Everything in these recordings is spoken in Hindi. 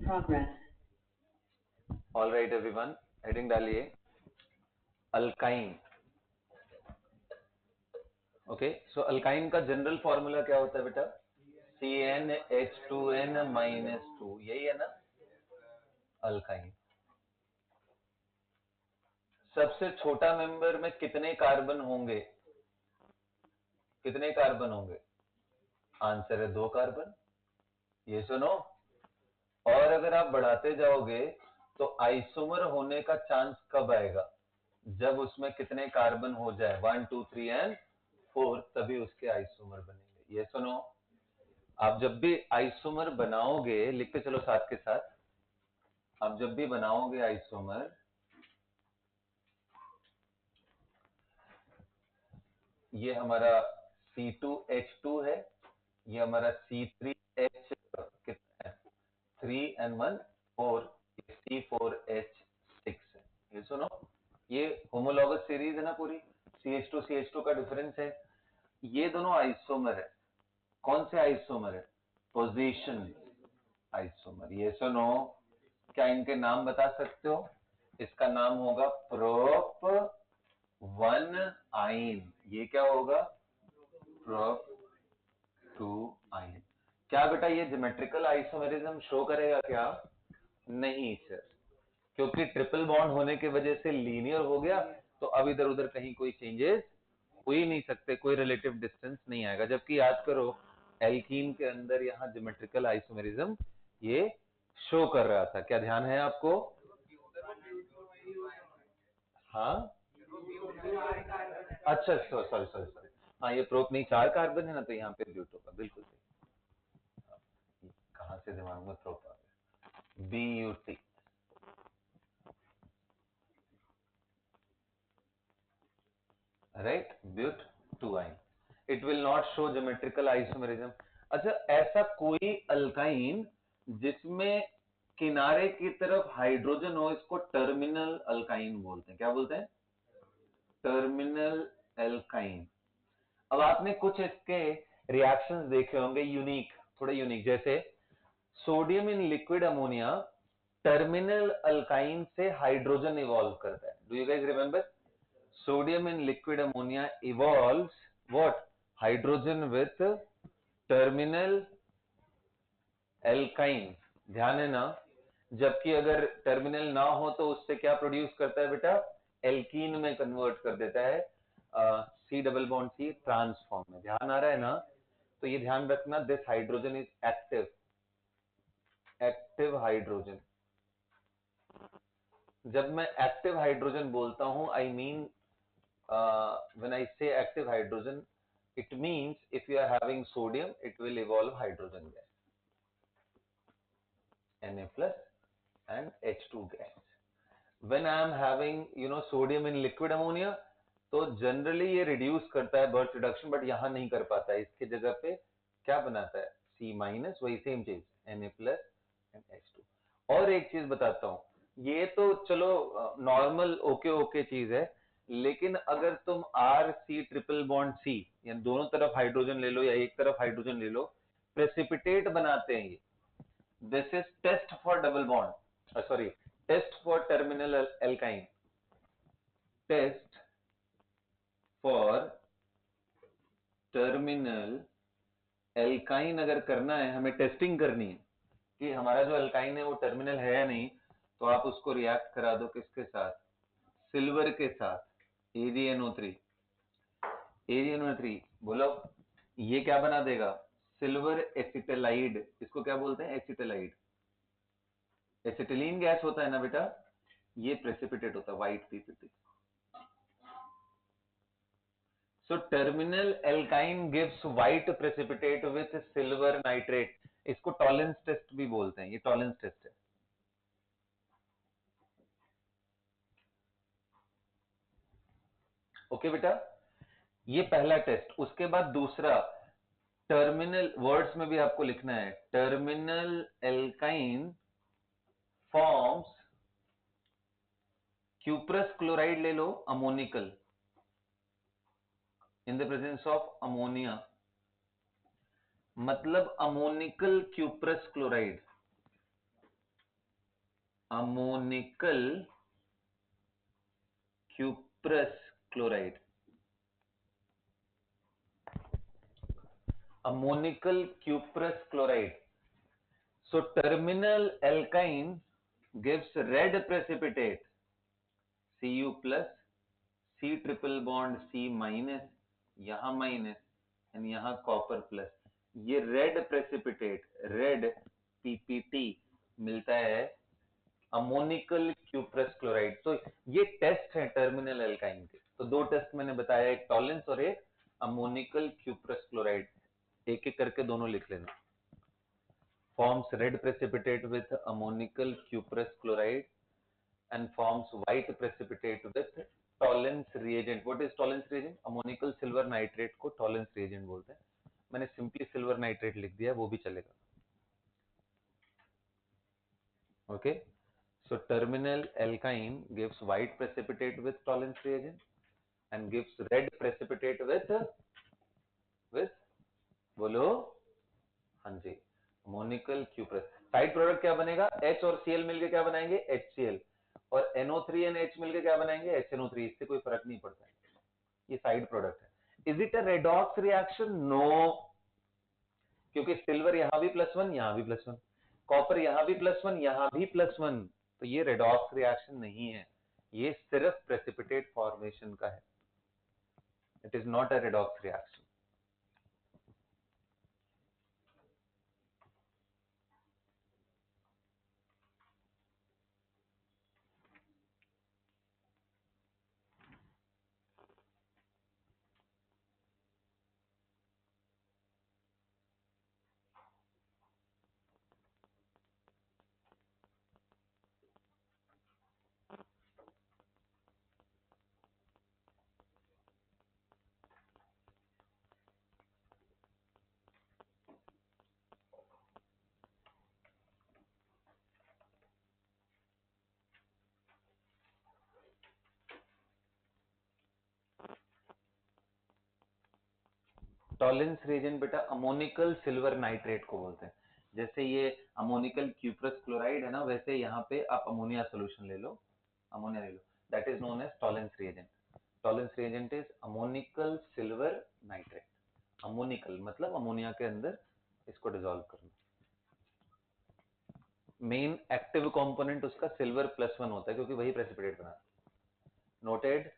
progress. All right everyone, heading डालिए अल्काइन। ओके, सो अल्काइन का जनरल फॉर्मूला क्या होता है बेटा? CnH2n-2, यही है ना अल्काइन। सबसे छोटा मेंबर में कितने कार्बन होंगे? कितने कार्बन होंगे? आंसर है 2 कार्बन। ये सुनो, और अगर आप बढ़ाते जाओगे तो आइसोमर होने का चांस कब आएगा? जब उसमें कितने कार्बन हो जाए, 1 2 3 एंड 4, तभी उसके आइसोमर बनेंगे। ये सुनो, आप जब भी आइसोमर बनाओगे, लिखते चलो साथ के साथ, आप जब भी बनाओगे आइसोमर, ये हमारा C2H2 है, ये हमारा C3H कितना है, 3 and 1 4, C4H6 है। ये सुनो, ये होमोलॉगस सीरीज है ना पूरी, CH2 का डिफरेंस है। ये दोनों आइसोमर है। कौन से आइसोमर है? Position isomer. ये सुनो, क्या इनके नाम बता सकते हो? इसका नाम होगा प्रोप 1 आइन। ये क्या होगा? प्रोप 2 आइन। क्या बेटा ये ज्योमेट्रिकल आइसोमेरिज्म शो करेगा क्या? नहीं सर, क्योंकि ट्रिपल बॉन्ड होने की वजह से लीनियर हो गया, तो अब इधर उधर कहीं कोई चेंजेस हो ही नहीं सकते, कोई रिलेटिव डिस्टेंस नहीं आएगा। जबकि याद करो, एल्कीन के अंदर यहाँ ज्योमेट्रिकल आइसोमेरिज्म ये शो कर रहा था। क्या ध्यान है आपको? हाँ, अच्छा, सॉरी सॉरी सॉरी, हाँ ये प्रोप नहीं, 4 कार्बन है ना, तो यहाँ पे ब्यूट होगा, बिल्कुल सही। कहाँ से दिमाग में प्रोप आ गया? BUT, राइट, ब्यूट 2 आइन। It will not show geometrical isomerism. अच्छा, ऐसा कोई अल्काइन जिसमें किनारे की तरफ हाइड्रोजन हो, इसको टर्मिनल अल्काइन बोलते हैं। क्या बोलते हैं? Terminal alkyne. अब आपने कुछ इसके रिएक्शंस देखे होंगे यूनिक, थोड़े यूनिक, जैसे sodium in liquid ammonia terminal alkyne से हाइड्रोजन इवॉल्व करता है। Do you guys remember? Sodium in liquid ammonia evolves what? Hydrogen with terminal alkyne. ध्यान है ना? जबकि अगर टर्मिनल ना हो तो उससे क्या प्रोड्यूस करता है बेटा? एल्कीन में कन्वर्ट कर देता है, C double bond C transform में। ध्यान आ रहा है ना? तो ये ध्यान रखना, this hydrogen is active, active hydrogen. जब मैं एक्टिव हाइड्रोजन बोलता हूं, आई मीन व्हेन आई से active hydrogen, it means if you are having sodium, it will evolve hydrogen gas, Na plus and H2 gas. When I am having sodium in liquid ammonia, तो जनरली ये रिड्यूस करता है बर्थ रिडक्शन, बट यहां नहीं कर पाता है। इसके जगह पे क्या बनाता है? C माइनस, वही सेम चीज, Na प्लस एंड H2। और एक चीज बताता हूं, ये तो चलो नॉर्मल ओके ओके चीज है, लेकिन अगर तुम RC ट्रिपल बॉन्ड C, यानी दोनों तरफ हाइड्रोजन ले लो या एक तरफ हाइड्रोजन ले लो, प्रेसिपिटेट बनाते हैं ये। This is test for double bond, sorry, test for terminal alkyne. Test for terminal alkyne अगर करना है, हमें टेस्टिंग करनी है कि हमारा जो एल्काइन है वो टर्मिनल है या नहीं, तो आप उसको रिएक्ट करा दो किसके साथ? सिल्वर के साथ, AgNO3। AgNO3 बोलो, ये क्या बना देगा? सिल्वर एसिटलाइड। इसको क्या बोलते हैं? एसिटलाइड। एसिटिलीन गैस होता है ना बेटा, ये प्रेसिपिटेट होता है, white PPT. So terminal alkyne gives white precipitate with silver nitrate. इसको टॉलेंस टेस्ट भी बोलते हैं, ये टॉलेंस टेस्ट है। ओके बेटा, ये पहला टेस्ट। उसके बाद दूसरा, टर्मिनल वर्ड्स में भी आपको लिखना है, terminal alkyne forms cuprous chloride ले लो, ammoniacal, in the presence of ammonia, मतलब ammoniacal cuprous chloride. Ammoniacal cuprous chloride. Ammonical cuprous chloride. So terminal alkyne gives red precipitate Cu plus, C triple bond C minus, यहां माइनस एंड यहां कॉपर प्लस. ये रेड प्रेसिपिटेट, रेड पीपीटी मिलता है अमोनिकल क्यूप्रस क्लोराइड. तो ये टेस्ट है टर्मिनल एल्काइन के. तो दो टेस्ट मैंने बताया, एक टॉलेंस और एक अमोनिकल क्यूप्रस क्लोराइड. एक एक करके दोनों लिख लेना. Forms red precipitate with ammoniacal cuprous chloride and forms white precipitate with Tollens reagent. What is Tollens reagent? Ammonical silver nitrate को Tollens reagent बोलते हैं. मैंने simply silver nitrate लिख दिया, वो भी चलेगा. Okay. So terminal alkyne gives white precipitate with Tollens reagent and gives red precipitate with बोलो. हाँ जी, अमोनिकल क्यूप्रस. साइड प्रोडक्ट क्या बनेगा? H और Cl मिलके क्या बनाएंगे? HCl. और NO3 and H मिलके क्या बनाएंगे? HNO3. इससे कोई फर्क नहीं पड़ता है, ये साइड प्रोडक्ट है. Is it a redox reaction? No, क्योंकि सिल्वर यहां भी +1, यहां भी +1, कॉपर यहां भी +1, यहां भी +1. तो ये रेडॉक्स रिएक्शन नहीं है, ये सिर्फ प्रेसिपिटेट फॉर्मेशन का है. It is not a redox reaction. Tollens reagent बेटा अमोनिकल सिल्वर नाइट्रेट को बोलते हैं. जैसे ये अमोनिकल क्यूप्रस क्लोराइड है ना, वैसे यहाँ पे आप अमोनिया सोल्यूशन ले लो, अमोनिया ले लो. That is known as Tollens reagent. Tollens reagent is ammoniacal silver nitrate. Ammoniacal मतलब अमोनिया के अंदर इसको डिसॉल्व करना. मेन एक्टिव कंपोनेंट उसका सिल्वर +1 होता है, क्योंकि वही प्रेसिपिटेट बनाता है. नोटेड.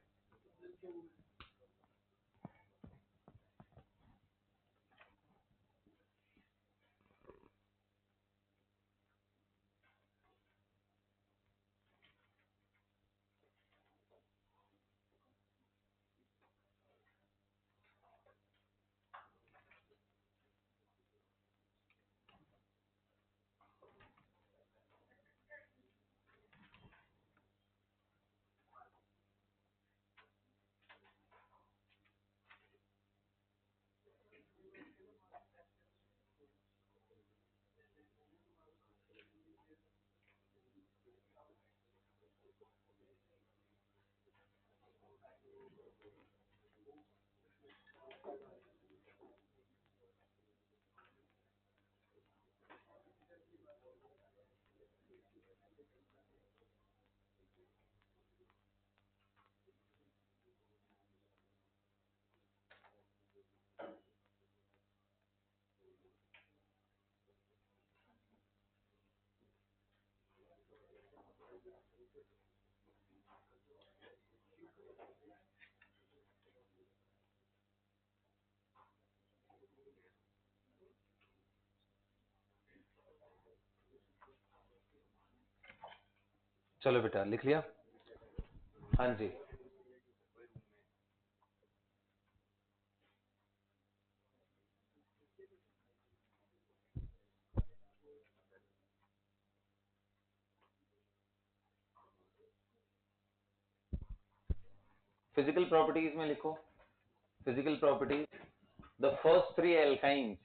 चलो बेटा लिख लिया. हाँ जी. फिजिकल प्रॉपर्टीज में लिखो. Physical properties. The first three alkynes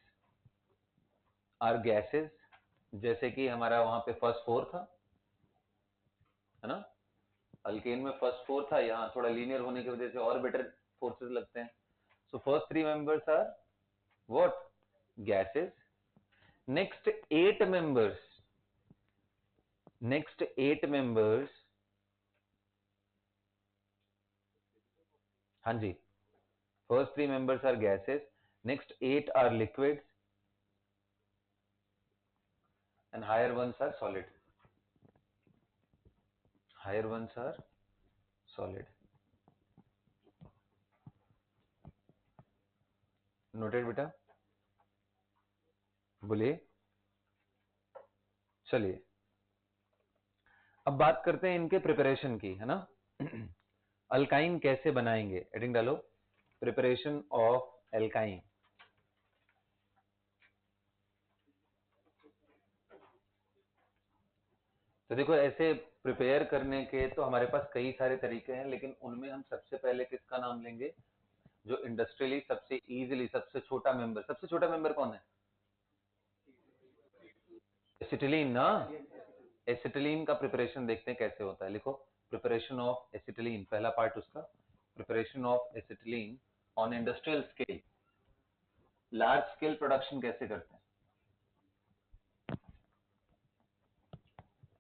are gases. जैसे कि हमारा वहां पे फर्स्ट फोर था, है ना. अल्केन में फर्स्ट फोर था, यहाँ थोड़ा लीनियर होने की वजह से और बेटर फोर्सेस लगते हैं. So first three members are what? Gases. Next 8 members next 8 members, हाँ जी, first 3 members are gases, next 8 are liquids, and higher ones are solid. Higher ones are solid. Noted बेटा? बोलिए। चलिए अब बात करते हैं इनके प्रिपरेशन की, है ना। अल्काइन कैसे बनाएंगे, हेडिंग डालो, प्रिपरेशन ऑफ एल्काइन। तो देखो ऐसे प्रिपेयर करने के तो हमारे पास कई सारे तरीके हैं, लेकिन उनमें हम सबसे पहले किसका नाम लेंगे, जो इंडस्ट्रियली सबसे इजीली, सबसे छोटा मेंबर कौन है, एसिटिलीन ना। एसिटिलीन का प्रिपरेशन देखते हैं कैसे होता है। लिखो प्रिपरेशन ऑफ एसिटिलीन, पहला पार्ट उसका, preparation of acetylene on industrial scale. Large scale production कैसे करते हैं,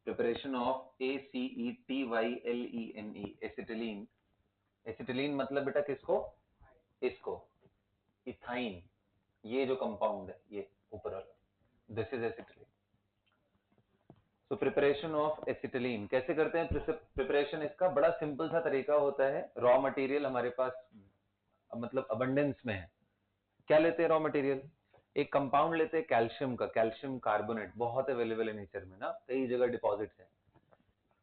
preparation of ACETYLENE, acetylene. Acetylene मतलब बेटा किसको, इसको, इथाइन, ये जो कंपाउंड है ये ऊपर वाला, दिस इज एसिटिलीन। तो प्रिपरेशन ऑफ एसिटिलीन कैसे करते हैं, प्रिपरेशन इसका बड़ा सिंपल सा तरीका होता है। रॉ मटेरियल हमारे पास मतलब अबंडेंस में है। क्या लेते हैं रॉ मटेरियल, एक कंपाउंड लेते हैं कैल्शियम का, कैल्शियम कार्बोनेट, बहुत अवेलेबल है नेचर में ना, कई जगह डिपॉजिट है।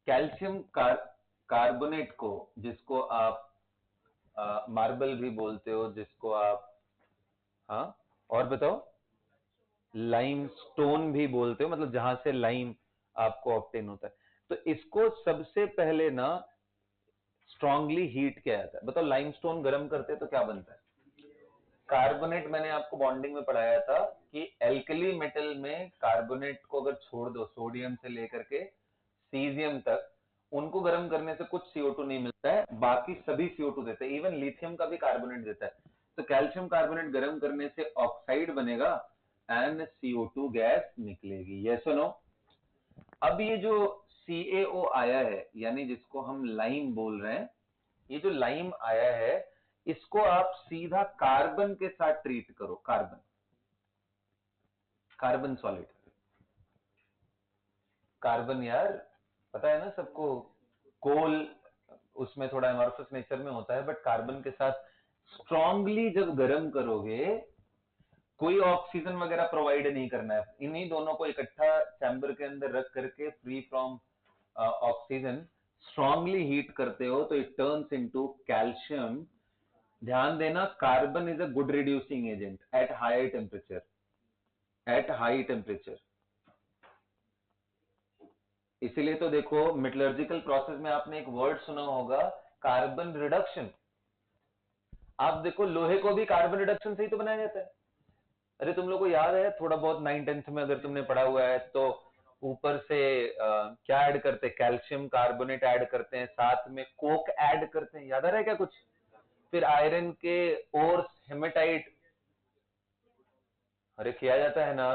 कैल्शियम कार्बोनेट को, जिसको आप मार्बल भी बोलते हो, जिसको आप, हाँ और बताओ, लाइम स्टोन भी बोलते हो, मतलब जहां से लाइम आपको ऑब्टेन होता है। तो इसको सबसे पहले ना स्ट्रांगली हीट किया जाता है। बताओ लाइमस्टोन गर्म करते हैं तो क्या बनता है, कार्बोनेट। मैंने आपको बॉन्डिंग में पढ़ाया था कि एल्कली मेटल में कार्बोनेट को अगर छोड़ दो, सोडियम से लेकर के सीजियम तक, उनको गर्म करने से कुछ CO2 नहीं मिलता है, बाकी सभी CO2 देते हैं, इवन लिथियम का भी कार्बोनेट देता है। तो कैल्शियम कार्बोनेट गर्म करने से ऑक्साइड बनेगा एंड CO2 गैस निकलेगी, यस और नो। अब ये जो CaO आया है, यानी जिसको हम लाइम बोल रहे हैं, ये जो लाइम आया है, इसको आप सीधा कार्बन के साथ ट्रीट करो, कार्बन, कार्बन सॉलिड। कार्बन यार पता है ना सबको, कोल उसमें थोड़ा एमॉर्फस नेचर में होता है, बट कार्बन के साथ स्ट्रांगली जब गर्म करोगे, कोई ऑक्सीजन वगैरह प्रोवाइड नहीं करना है, इन्हीं दोनों को इकट्ठा चैम्बर के अंदर रख करके free from oxygen strongly heat करते हो तो इट टर्न्स इनटू कैल्शियम। ध्यान देना, carbon is a good reducing agent at high temperature, at high temperature. इसीलिए तो देखो मेटलर्जिकल प्रोसेस में आपने एक वर्ड सुना होगा, कार्बन रिडक्शन। आप देखो लोहे को भी कार्बन रिडक्शन से ही तो बनाया जाता है। अरे तुम लोग को याद है थोड़ा बहुत 9th-10th में अगर तुमने पढ़ा हुआ है तो, ऊपर से क्या ऐड करते हैं, कैल्शियम कार्बोनेट ऐड करते हैं, साथ में कोक ऐड करते हैं, याद आ रहा है क्या कुछ। फिर आयरन के ओर्स, हेमेटाइट, अरे किया जाता है ना।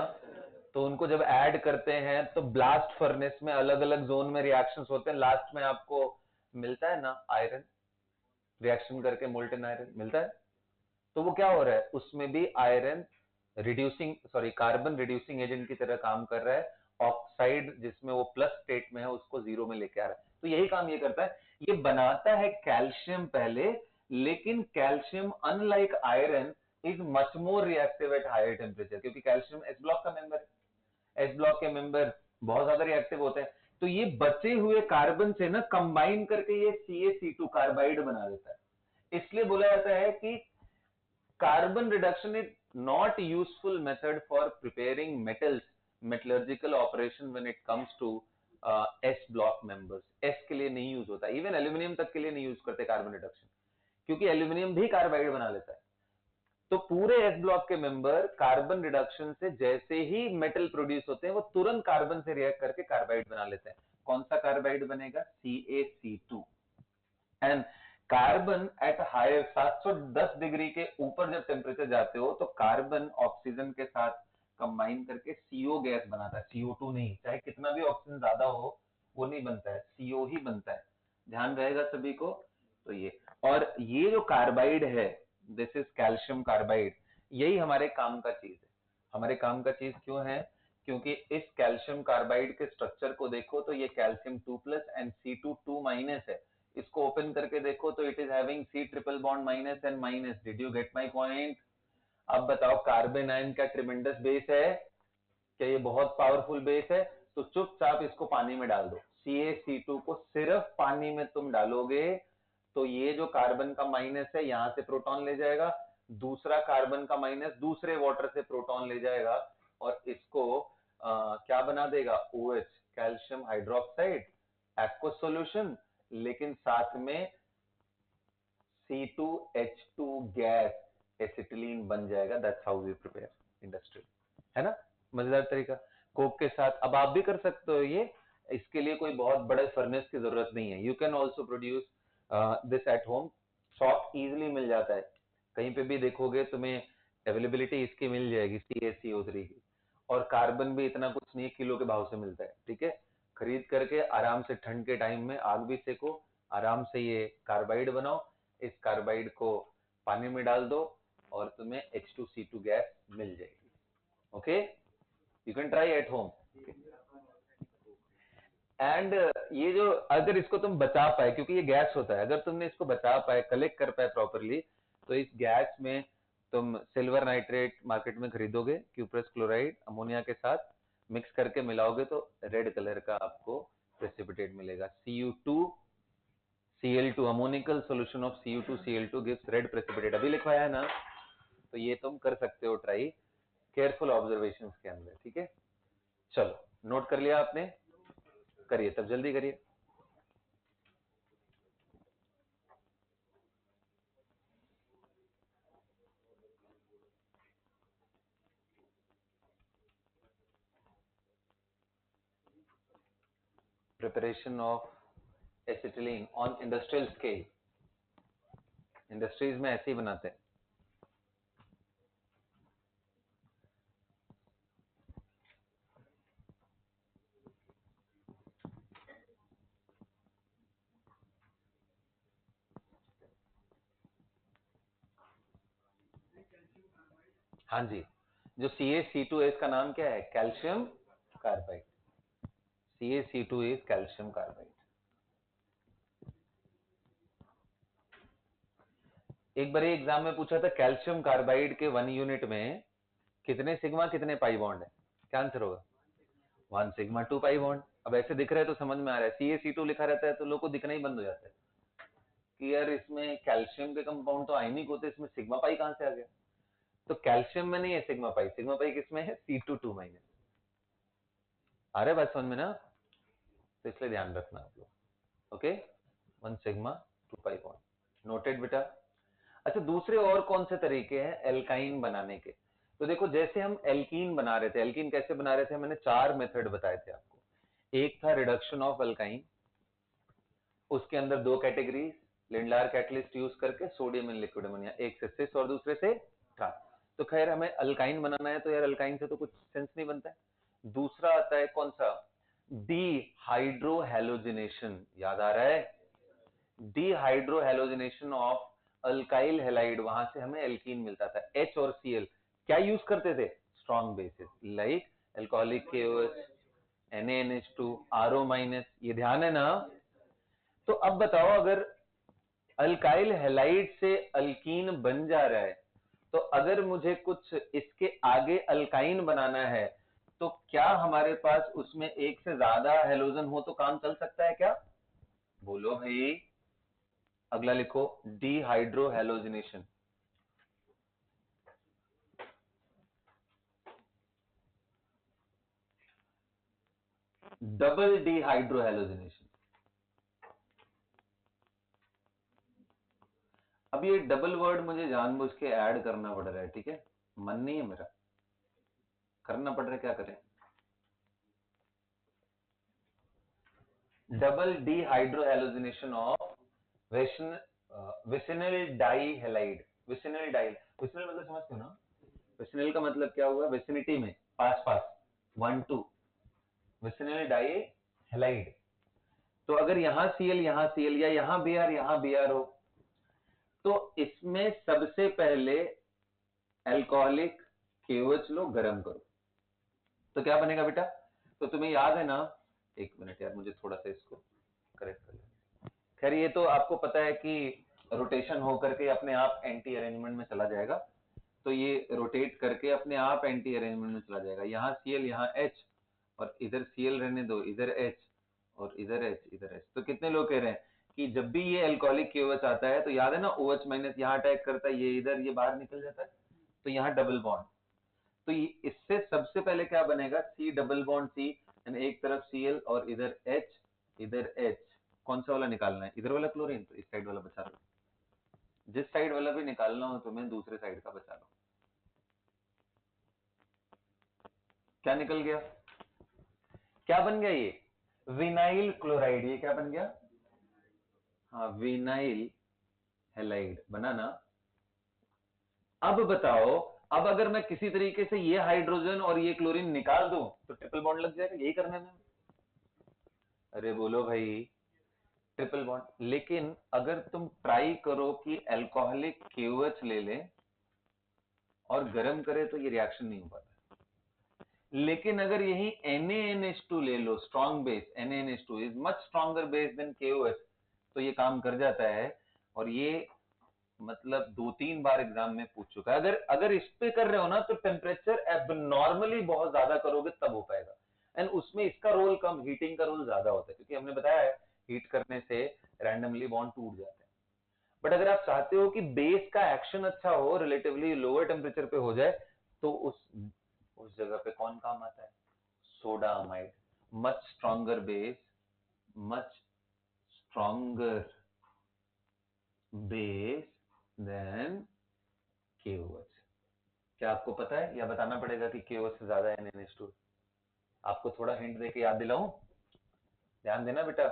तो उनको जब ऐड करते हैं तो ब्लास्ट फर्नेस में अलग अलग जोन में रिएक्शंस होते हैं, लास्ट में आपको मिलता है ना आयरन, रिएक्शन करके मोल्टन आयरन मिलता है। तो वो क्या हो रहा है, उसमें भी iron reducing, sorry carbon reducing agent की तरह काम कर रहा है। ऑक्साइड जिसमें वो प्लस स्टेट में है उसको जीरो में लेके आ रहा है। तो यही काम ये करता है, ये बनाता है कैल्शियम पहले, लेकिन calcium unlike iron is much more reactive at higher temperature, क्योंकि कैल्शियम एस ब्लॉक का मेंबर है। एस ब्लॉक के मेंबर बहुत ज्यादा रिएक्टिव होते हैं। तो ये बचे हुए कार्बन से ना कंबाइन करके ये CaC2 कार्बाइड बना देता है। इसलिए बोला जाता है कि carbon reduction is not useful method for preparing metals, metallurgical operation when it comes to S block members। S के लिए नहीं यूज होता, इवन एल्यूमिनियम तक के लिए नहीं यूज करते कार्बन रिडक्शन, क्योंकि एल्यूमिनियम भी कार्बाइड बना लेता है। तो पूरे S ब्लॉक के मेंबर कार्बन रिडक्शन से जैसे ही मेटल प्रोड्यूस होते हैं, वो तुरंत कार्बन से रिएक्ट करके कार्बाइड बना लेते हैं। कौन सा कार्बाइड बनेगा, CaC2। And carbon at higher 710 degree के ऊपर जब टेम्परेचर जाते हो तो कार्बन ऑक्सीजन के साथ कंबाइन करके CO गैस बनाता है, CO2 नहीं। चाहे कितना भी ऑक्सीजन ज्यादा हो, वो नहीं बनता है, CO ही बनता है, ध्यान रहेगा सभी को। तो ये, और ये जो कार्बाइड है, दिस इज कैल्शियम कार्बाइड, यही हमारे काम का चीज है। हमारे काम का चीज क्यों है? क्योंकि इस कैल्शियम कार्बाइड के स्ट्रक्चर को देखो तो ये कैल्शियम 2+ एंड C2 2- है। इसको ओपन करके देखो तो it is having C triple bond minus and minus. Did you gate my point? अब बताओ, कार्बन आयन का ट्रिमेंडस बेस है, क्या ये बहुत पावरफुल बेस है? तो चुपचाप इसको पानी में डाल दो। CaC2 को सिर्फ पानी में तुम डालोगे तो ये जो कार्बन का माइनस है यहां से प्रोटॉन ले जाएगा, दूसरा कार्बन का माइनस दूसरे वाटर से प्रोटॉन ले जाएगा, और इसको क्या बना देगा? OH, calcium hydroxide, aqueous solution, लेकिन साथ में C2H2 गैस, एसिटिलीन बन जाएगा। That's how we prepare industry, है ना? मजेदार तरीका। कोक के साथ अब आप भी कर सकते हो ये, इसके लिए कोई बहुत बड़े फर्नेस की जरूरत नहीं है। You can also produce this at home, shop easily मिल जाता है, कहीं पे भी देखोगे तुम्हें अवेलेबिलिटी इसकी मिल जाएगी, CaCO3 की। और कार्बन भी इतना कुछ नहीं, किलो के भाव से मिलता है, ठीक है? खरीद करके आराम से ठंड के टाइम में आग भी सेको, आराम से ये कार्बाइड बनाओ, इस कार्बाइड को पानी में डाल दो और तुम्हें H2C2 गैस मिल जाएगी। Okay, you can try at home. And ये जो, अगर इसको तुम बचा पाए, क्योंकि ये गैस होता है, अगर तुमने इसको बचा पाए, कलेक्ट कर पाए प्रॉपरली, तो इस गैस में तुम सिल्वर नाइट्रेट मार्केट में खरीदोगे, क्यूप्रस क्लोराइड अमोनिया के साथ मिक्स करके मिलाओगे तो रेड कलर का आपको प्रेसिपिटेट मिलेगा। Cu2Cl2, ammoniacal solution of Cu2Cl2 gives red precipitate. अभी लिखवाया है ना, तो ये तुम कर सकते हो ट्राई, केयरफुल ऑब्जर्वेशंस के अंदर, ठीक है? चलो, नोट कर लिया आपने? करिए, तब जल्दी करिए। Preparation of acetylene on industrial scale, industries में ऐसे ही बनाते हैं। हाँ जी, जो CaC2 है इसका नाम क्या है? Calcium carbide. CaC2 is calcium carbide. एक बार एग्जाम में पूछा था, कैल्शियम कार्बाइड के 1 यूनिट में कितने सिग्मा कितने पाई बॉन्ड है? क्या आंसर होगा? 1 सिग्मा 2 पाई बॉन्ड। अब ऐसे दिख रहा है तो समझ में आ रहा है, CaC2 लिखा रहता है तो लोगों को दिखना ही बंद हो जाता है कि यार इसमें कैल्शियम के कंपाउंड तो आयनिक होते, इसमें सिग्मा पाई कहां से आ गया? तो कैल्शियम में नहीं है सिग्मा पाई, सिग्मा पाई किसमें है? C2 2-। आ रहा है बात समझ में ना? तो इसलिए ध्यान रखना आप लोग। Okay, 1 sigma 2 pi bond, noted बेटा। अच्छा, दूसरे और कौन से तरीके हैं एल्काइन बनाने के? तो देखो, जैसे हम एल्कीन बना रहे थे, एल्कीन कैसे बना रहे थे? मैंने 4 मेथड बताए थे आपको। एक था रिडक्शन ऑफ अल्काइन, उसके अंदर 2 कैटेगरी, लिंडलार कैटलिस्ट यूज करके सोडियम इन लिक्विड अमोनिया, एक से सिस और दूसरे से ट्रांस। तो खैर, हमें अल्काइन बनाना है तो यार अल्काइन से तो कुछ सेंस नहीं बनता है। दूसरा आता है कौन सा? डीहाइड्रोहेलोजिनेशन, याद आ रहा है? डीहाइड्रोहेलोजिनेशन ऑफ अल्काइल हेलाइड, वहां से हमें एल्कीन मिलता था। H और Cl क्या यूज करते थे? Strong bases like alcoholic KOH, NaNH2, RO-, ये ध्यान है ना? तो अब बताओ, अगर अल्काइल हेलाइड से अल्कीन बन जा रहा है, तो अगर मुझे कुछ इसके आगे अल्काइन बनाना है, तो क्या हमारे पास उसमें एक से ज्यादा हेलोजन हो तो काम चल सकता है क्या? बोलो भाई। अगला लिखो, डीहाइड्रोहेलोजिनेशन। Double dehydrohalogenation. अब ये डबल वर्ड मुझे जानबूझ के ऐड करना पड़ रहा है, ठीक है? मन नहीं है मेरा, करना पड़ रहा है, क्या करें? Double dehydrohalogenation of vicinal dihalide. Vicinal die, vicinal मतलब समझते हो ना? विसिनल का मतलब क्या हुआ? विसिनिटी में, पास पास, 1 2, विसिनल डाइहेलाइड। तो अगर यहाँ Cl यहाँ Cl या यहाँ Br यहाँ Br हो, तो इसमें सबसे पहले अल्कोहलिक KOH लो, गर्म करो, तो क्या बनेगा बेटा? तो तुम्हें याद है ना, एक मिनट यार, मुझे थोड़ा सा इसको करेक्ट कर लें। खैर ये तो आपको पता है कि रोटेशन होकर के अपने आप एंटी अरेंजमेंट में चला जाएगा, तो ये रोटेट करके अपने आप एंटी अरेंजमेंट में चला जाएगा। यहाँ Cl यहाँ H, और इधर Cl रहने दो, इधर H और इधर H इधर H। तो कितने लोग कह रहे हैं कि जब भी ये अल्कोहलिक KOH आता है तो याद है ना, OH माइनस यहाँ अटैक करता है, ये इधर, ये बाहर निकल जाता है, तो यहाँ डबल बॉन्ड। तो इससे सबसे पहले क्या बनेगा, C डबल बॉन्ड C, एक तरफ Cl और इधर H इधर H। कौन सा वाला निकालना है? इधर वाला क्लोरीन, तो इस साइड वाला बचा लो। जिस साइड वाला भी निकालना हो तुम्हें, दूसरे साइड का बचा लो। क्या निकल गया? क्या बन गया ये? Vinyl chloride. ये क्या बन गया? हाँ, विनाइल हैलाइड बना ना। अब बताओ, अब अगर मैं किसी तरीके से ये हाइड्रोजन और ये क्लोरीन निकाल दूं तो ट्रिपल बॉन्ड लग जाएगा, यही करने में। अरे बोलो भाई, ट्रिपल बॉन्ड। लेकिन अगर तुम ट्राई करो कि अल्कोहलिक KOH ले ले और गर्म करे तो ये रिएक्शन नहीं हो पाता। लेकिन अगर यही NaNH2 ले लो, strong base, NaNH2 is much stronger base than KOH, तो ये काम कर जाता है। और ये मतलब 2-3 बार एग्जाम में पूछ चुका है। अगर इस पे कर रहे हो ना, तो टेम्परेचर एबनॉर्मली बहुत ज्यादा करोगे तब हो पाएगा, एंड उसमें इसका रोल कम, हीटिंग का रोल ज्यादा होता है, क्योंकि हमने बताया है हीट करने से रैंडमली बॉन्ड टूट जाते हैं। बट अगर आप चाहते हो कि बेस का एक्शन अच्छा हो, रिलेटिवली लोअर टेम्परेचर पे हो जाए, तो उस जगह पे कौन काम आता है? Soda amide. Much stronger base, much stronger base than KOH। क्या आपको पता है, या बताना पड़ेगा कि KOH से ज्यादा है NaNH2? आपको थोड़ा हिंट देके याद दिलाऊं? ध्यान देना बेटा,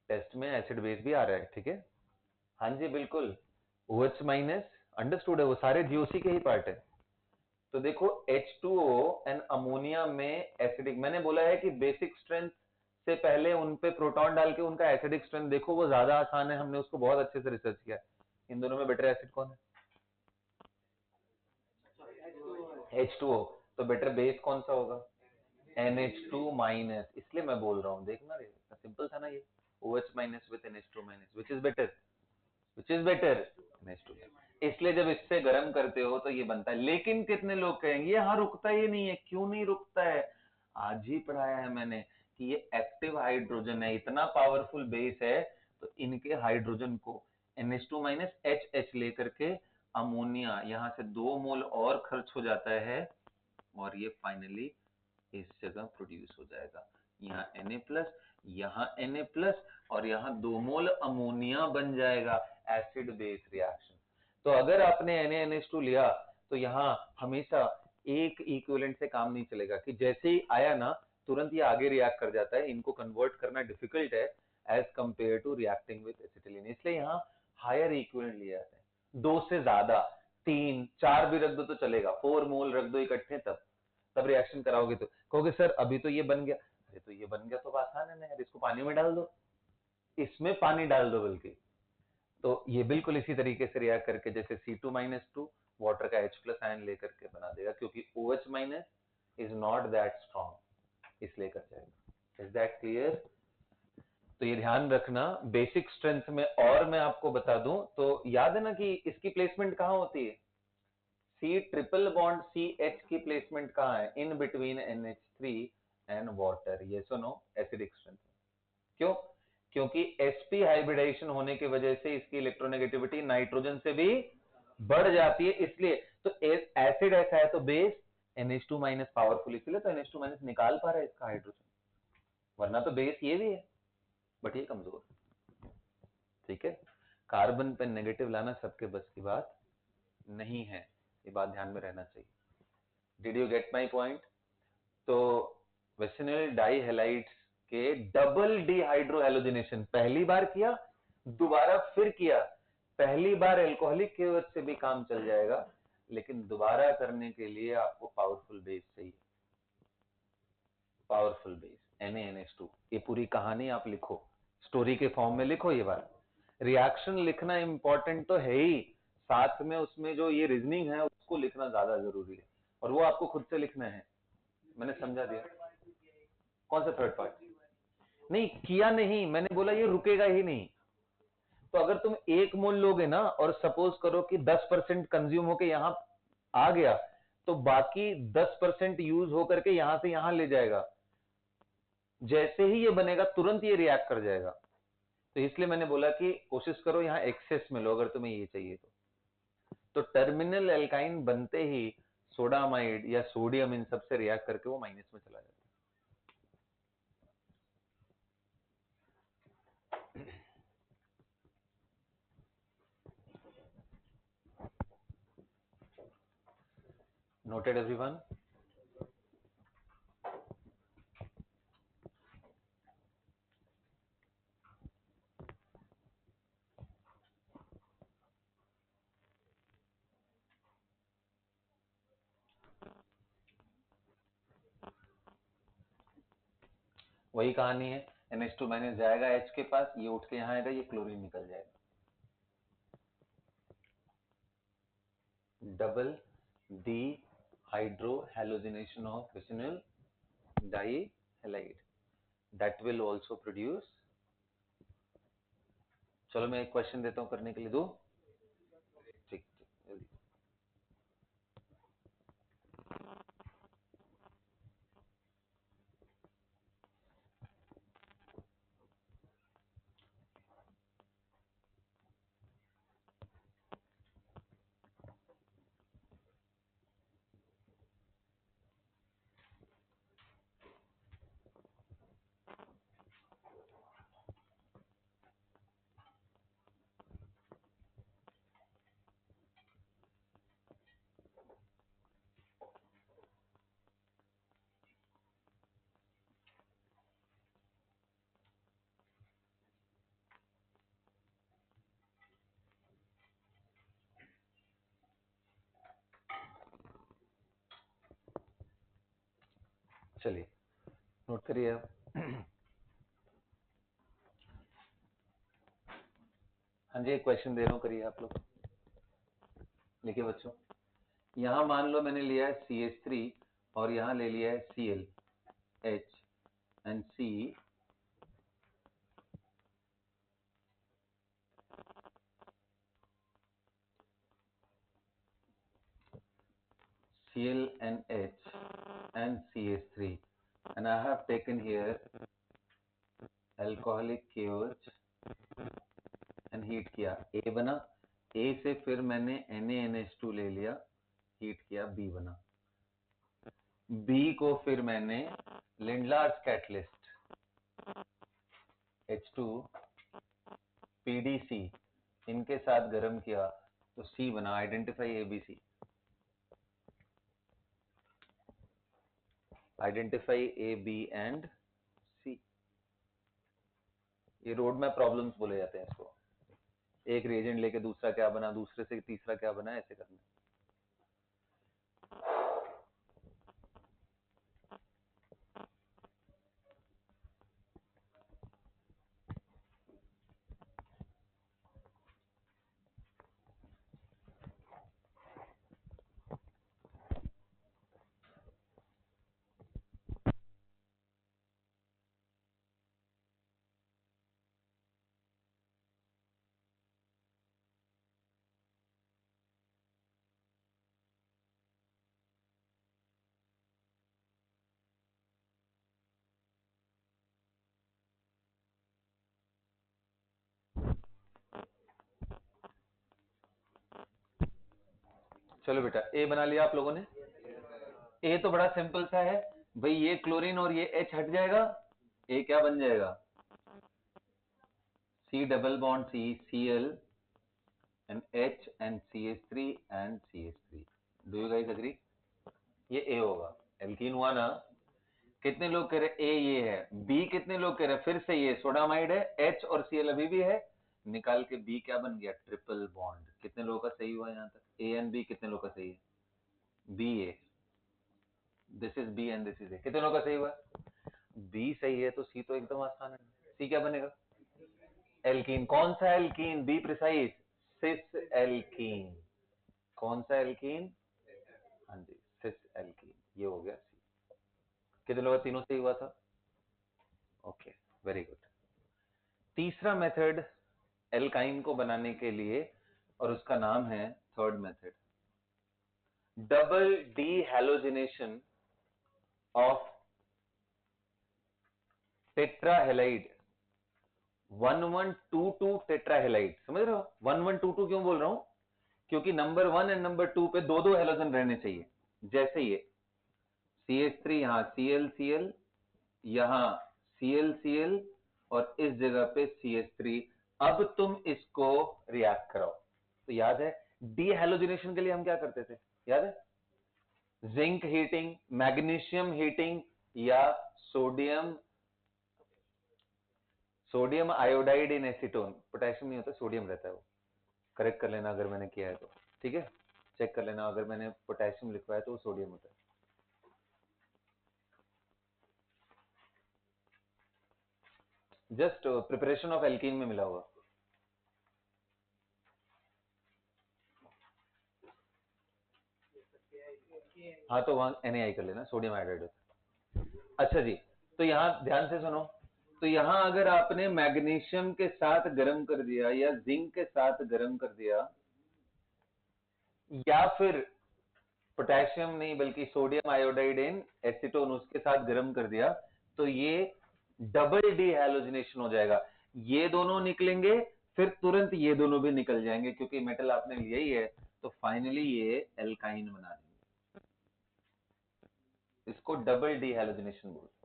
टेस्ट में एसिड बेस भी आ रहा है, ठीक है? हाँ जी बिल्कुल, OH माइनस अंडरस्टूड है, वो सारे GOC के ही पार्ट है। तो देखो H2O एंड अमोनिया में एसिडिक, मैंने बोला है कि बेसिक स्ट्रेंथ से पहले उन पे प्रोटॉन डाल के उनका एसिडिक स्ट्रेंथ देखो, वो ज्यादा आसान है, हमने उसको बहुत अच्छे से रिसर्च किया। इन दोनों में बेटर एसिड कौन है? H2O। तो बेटर बेस कौन सा होगा? NH2 minus. इसलिए मैं बोल रहा हूँ, देखना रे, सिंपल था ना ये, OH minus with NH2 minus, which is better? Which is better? NH2। इसलिए जब इससे गर्म करते हो तो ये बनता है। लेकिन कितने लोग कहेंगे यहाँ रुकता ही नहीं है, क्यों नहीं रुकता है? आज ही पढ़ाया है मैंने कि ये एक्टिव हाइड्रोजन है, इतना पावरफुल बेस है, तो इनके हाइड्रोजन को NH2 माइनस HH लेकर के अमोनिया यहाँ से 2 मोल और खर्च हो जाता है, और ये फाइनली इस जगह प्रोड्यूस हो जाएगा। यहाँ Na प्लस, यहाँ Na प्लस, और यहाँ 2 मोल अमोनिया बन जाएगा, एसिड बेस रिएक्शन। तो अगर आपने NaNH2 लिया तो यहाँ हमेशा एक इक्विवेलेंट से काम नहीं चलेगा कि जैसे ही आया ना तुरंत ये आगे रिएक्ट कर जाता है, इनको कन्वर्ट करना डिफिकल्ट है as compare to reacting with acetylene. इसलिए यहाँ हायर इक्विवेलेंट लिए जाते हैं, 2 से ज्यादा, 3 4 भी रख दो तो चलेगा, 4 मोल रख दो इकट्ठे, तब रिएक्शन कराओगे। तो कहोगे सर अभी तो ये बन गया। अरे तो ये बन गया तो आसान है ना यार, इसको पानी में डाल दो, इसमें पानी डाल दो बल्कि। तो ये बिल्कुल इसी तरीके से रिएक्ट करके जैसे C2-2 वाटर का H प्लस आयन लेकर के बना देगा, क्योंकि OH minus is not that strong, इसलिए कर जाएगा। Is that clear? तो ये ध्यान रखना बेसिक स्ट्रेंथ में। और मैं आपको बता दूं तो याद है ना कि इसकी प्लेसमेंट कहां होती है? C ट्रिपल बॉन्ड CH की प्लेसमेंट कहां है? In between NH3 and water. ये सुनो, एसिडिक स्ट्रेंथ। क्यों? क्योंकि sp हाइब्रिडाइजेशन होने की वजह से इसकी इलेक्ट्रोनेगेटिविटी नाइट्रोजन से भी बढ़ जाती है, इसलिए। तो एसिड ऐसा है तो बेस NH2 माइनस पावरफुल, इसलिए तो NH2 माइनस निकाल पा रहा है इसका हाइड्रोजन, वरना तो बेस ये भी है, बट ये कमजोर। ठीक है, कार्बन पे नेगेटिव लाना सबके बस की बात नहीं है, ये बात ध्यान में रहना चाहिए। Did you get my point? तो विसिनल डाइहैलाइड्स के डबल डिहाइड्रोहेलोजिनेशन पहली बार किया, दोबारा फिर किया। पहली बार अल्कोहलिक KOH से भी काम चल जाएगा, लेकिन दोबारा करने के लिए आपको पावरफुल बेस चाहिए, पावरफुल बेस NaNH2। ये पूरी कहानी आप लिखो, स्टोरी के फॉर्म में लिखो ये बात। रिएक्शन लिखना इंपॉर्टेंट तो है ही, साथ में उसमें जो ये रीजनिंग है उसको लिखना ज्यादा जरूरी है, और वो आपको खुद से लिखना है। मैंने समझा दिया। कौन सा थर्ड पार्ट? नहीं किया नहीं, मैंने बोला ये रुकेगा ही नहीं। तो अगर तुम 1 मोल लोगे ना, और सपोज करो कि 10% कंज्यूम होके यहां आ गया, तो बाकी 10% यूज होकर के यहां से यहां ले जाएगा। जैसे ही ये बनेगा तुरंत ये रिएक्ट कर जाएगा। तो इसलिए मैंने बोला कि कोशिश करो यहां एक्सेस में लो, अगर तुम्हें ये चाहिए तो टर्मिनल एल्काइन बनते ही सोडामाइड या सोडियम इन सबसे रिएक्ट करके वो माइनस में चला जाता है। Noted everyone? वही कहानी है, NH2 माइनस जाएगा H के पास, ये उठ के यहां आएगा, ये क्लोरीन निकल जाएगा। Double dehydrohalogenation of vicinal dihalide, that will also produce. चलो मैं एक क्वेश्चन देता हूं करने के लिए, दो। ठीक ठीक, जल्दी। चलिए नोट करिए आप। हाँ जी, एक क्वेश्चन दे रहा हूं, करिए आप लोग। लिखिए बच्चों, यहां मान लो मैंने लिया है CH3 और यहां ले लिया है Cl, H and C। Cl and H and CH3, and I have taken here alcoholic KOH and heat किया, A बना। A से फिर मैंने NaNH2 ले लिया, हीट किया, B बना। B को फिर मैंने लिंडलार्स कैटलिस्ट H2 PDC इनके साथ गर्म किया तो C बना। Identify ABC, identify A, B and C। ये रोड मैप प्रॉब्लम्स बोले जाते हैं इसको। एक रिएजेंट लेके दूसरा क्या बना, दूसरे से तीसरा क्या बना, ऐसे करना। चलो बेटा, ए बना लिया आप लोगों ने। ए तो बड़ा सिंपल सा है भाई, ये क्लोरीन और ये H हट जाएगा, ए क्या बन जाएगा, C double bond C, Cl and H and CH3 and CH3। Do you guys agree? ये ए होगा, एल्कीन हुआ ना। कितने लोग कह रहे ए ये है, बी कितने लोग कह रहे फिर से ये सोडामाइड है, H और Cl अभी भी है, निकाल के बी क्या बन गया, ट्रिपल बॉन्ड। कितने लोगों का सही हुआ यहाँ तक? ए एंड बी कितने लोगों का सही है? B A, this is B and this is A. कितने लोगों का सही हुआ? बी सही है तो सी तो एकदम आसान है। सी क्या बनेगा? एल्कीन। कौन सा alkene? Be precise. Cis alkene. कौन सा एल्कीन? हाँ जी, सिस एल्कीन। ये हो गया सी। कितने लोग तीनों से हुआ था? Okay, very good. तीसरा मेथड एल्काइन को बनाने के लिए, और उसका नाम है third method, double dehalogenation of tetrahalide 1122 tetrahalide. समझ रहे हो? 1122 क्यों बोल रहा हूं? क्योंकि नंबर 1 एंड नंबर 2 पे दो दो हेलोजन रहने चाहिए। जैसे ये CH3, यहां ClCl, यहां ClCl, और इस जगह पे CH3। अब तुम इसको रिएक्ट कराओ। तो याद है डीहैलोजिनेशन के लिए हम क्या करते थे? याद है? जिंक हीटिंग, मैग्नीशियम हीटिंग, या सोडियम सोडियम आयोडाइड इन एसीटोन। पोटेशियम नहीं होता, सोडियम रहता है वो। करेक्ट कर लेना अगर मैंने किया है तो, ठीक है? चेक कर लेना, अगर मैंने पोटेशियम लिखवाया तो वो सोडियम होता है। जस्ट प्रिपरेशन ऑफ एल्कीन में मिला हुआ। हाँ, तो वहां NaI कर लेना, सोडियम आयोडाइड होता है। अच्छा जी, तो यहां ध्यान से सुनो। तो यहां अगर आपने मैग्नीशियम के साथ गर्म कर दिया, या जिंक के साथ गर्म कर दिया, या फिर पोटेशियम नहीं बल्कि सोडियम आयोडाइड इन एसीटोन उसके साथ गर्म कर दिया, तो ये डबल डीहैलोजिनेशन हो जाएगा। ये दोनों निकलेंगे, फिर तुरंत ये दोनों भी निकल जाएंगे, क्योंकि मेटल आपने लिया ही है। तो फाइनली ये एल्काइन बना देंगे। इसको डबल डीहैलोजिनेशन बोलते हैं।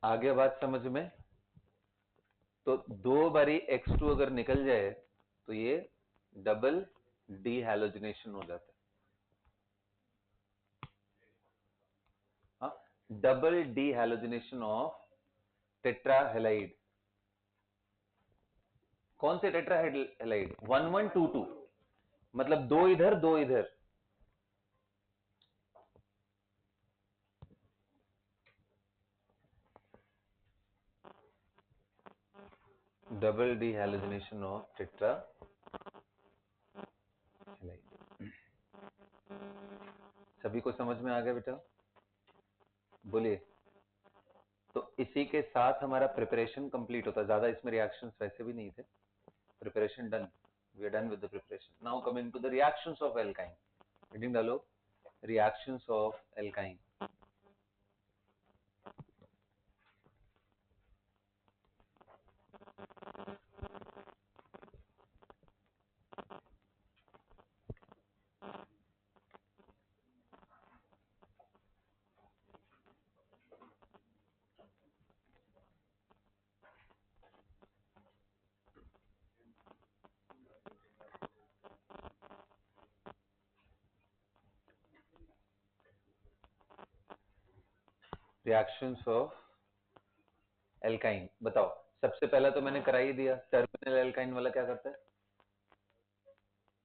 आगे बात समझ में? तो दो बारी X2 अगर निकल जाए तो ये डबल डीहैलोजिनेशन हो जाता है। Double dehalogenation of tetrahalide. कौन से टेट्राहेलाइड? 1122, मतलब दो इधर दो इधर। Double dehalogenation of tetrahalide. सभी को समझ में आ गया बेटा? बोलिए। तो इसी के साथ हमारा प्रिपरेशन कंप्लीट होता है। ज्यादा इसमें रिएक्शंस वैसे भी नहीं थे। Preparation done. We are done with the preparation. Now coming to the reactions of alkyne. Heading डालो, reactions of alkyne. Reactions of alkyne बताओ। सबसे पहला तो मैंने करा ही दिया, टर्मिनल एल्काइन वाला क्या करता है?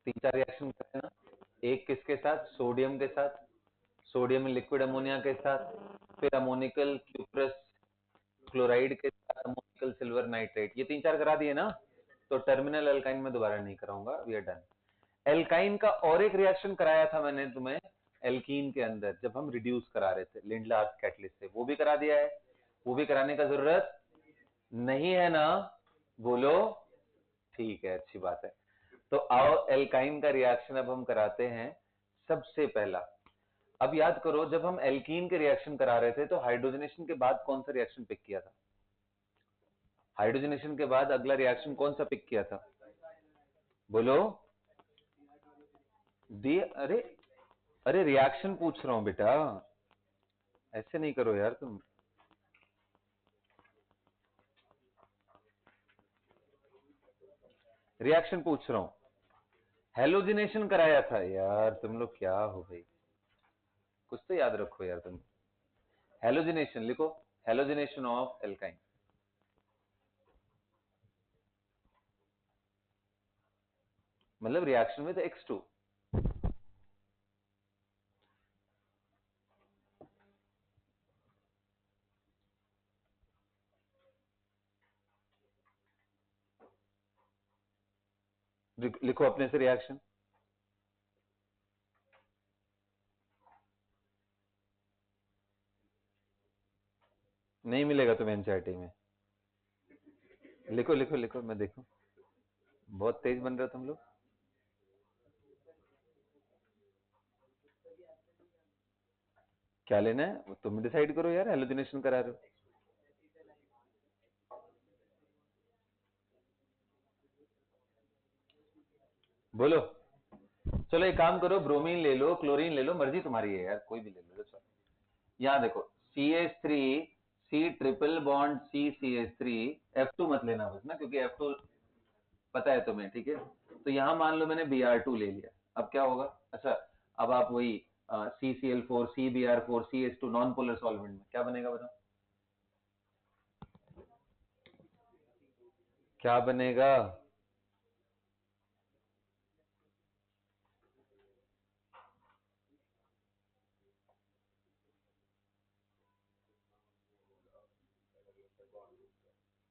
तीन चार रिएक्शन करते हैं ना। एक किसके साथ? सोडियम के साथ, सोडियम लिक्विड अमोनिया के साथ, फिर अमोनिकल क्यूप्रस क्लोराइड के साथ अमोनिकल सिल्वर नाइट्रेट। ये तीन चार करा दिए ना। तो टर्मिनल एल्काइन में दोबारा नहीं कराऊंगा, वी आर डन। एल्काइन का और एक रिएक्शन कराया था मैंने तुम्हें एल्कीन के अंदर, जब हम रिड्यूस करा रहे थे लिंडलार्स कैटलिस्ट से, वो भी करा दिया है। वो भी कराने का जरूरत नहीं है ना? बोलो। ठीक है, अच्छी बात है। तो आओ एल्काइन का रिएक्शन अब हम कराते हैं। सबसे पहला, अब याद करो, जब हम एल्कीन के रिएक्शन करा रहे थे तो हाइड्रोजनेशन के बाद कौन सा रिएक्शन पिक किया था? हाइड्रोजनेशन के बाद अगला रिएक्शन कौन सा पिक किया था? बोलो। दी अरे, अरे रिएक्शन पूछ रहा हूं बेटा, ऐसे नहीं करो यार तुम। रिएक्शन पूछ रहा हूं। हेलोजिनेशन कराया था यार, तुम लोग क्या हो भाई? कुछ तो याद रखो यार तुम। हेलोजिनेशन लिखो, हेलोजिनेशन ऑफ एल्काइन। मतलब रिएक्शन विद X2। लिखो अपने से रिएक्शन। नहीं मिलेगा तुम्हें एनसीईआरटी में। लिखो लिखो लिखो, मैं देखूं। बहुत तेज बन रहे हो तुम लोग। क्या लेना है वो तुम डिसाइड करो यार, हेलुसिनेशन करा रहे हो। बोलो। चलो एक काम करो, ब्रोमीन ले लो, क्लोरीन ले लो, मर्जी तुम्हारी है यार, कोई भी ले लो। चलो यहाँ देखो, CH3 C triple bond CH3, F2 मत लेना बस ना, क्योंकि F2 पता है तुम्हें, ठीक है। तो यहां मान लो मैंने Br2 ले लिया, अब क्या होगा? अच्छा, अब आप वही CCl4 CBr4 CH2 non polar solvent में क्या बनेगा बताओ? क्या बनेगा?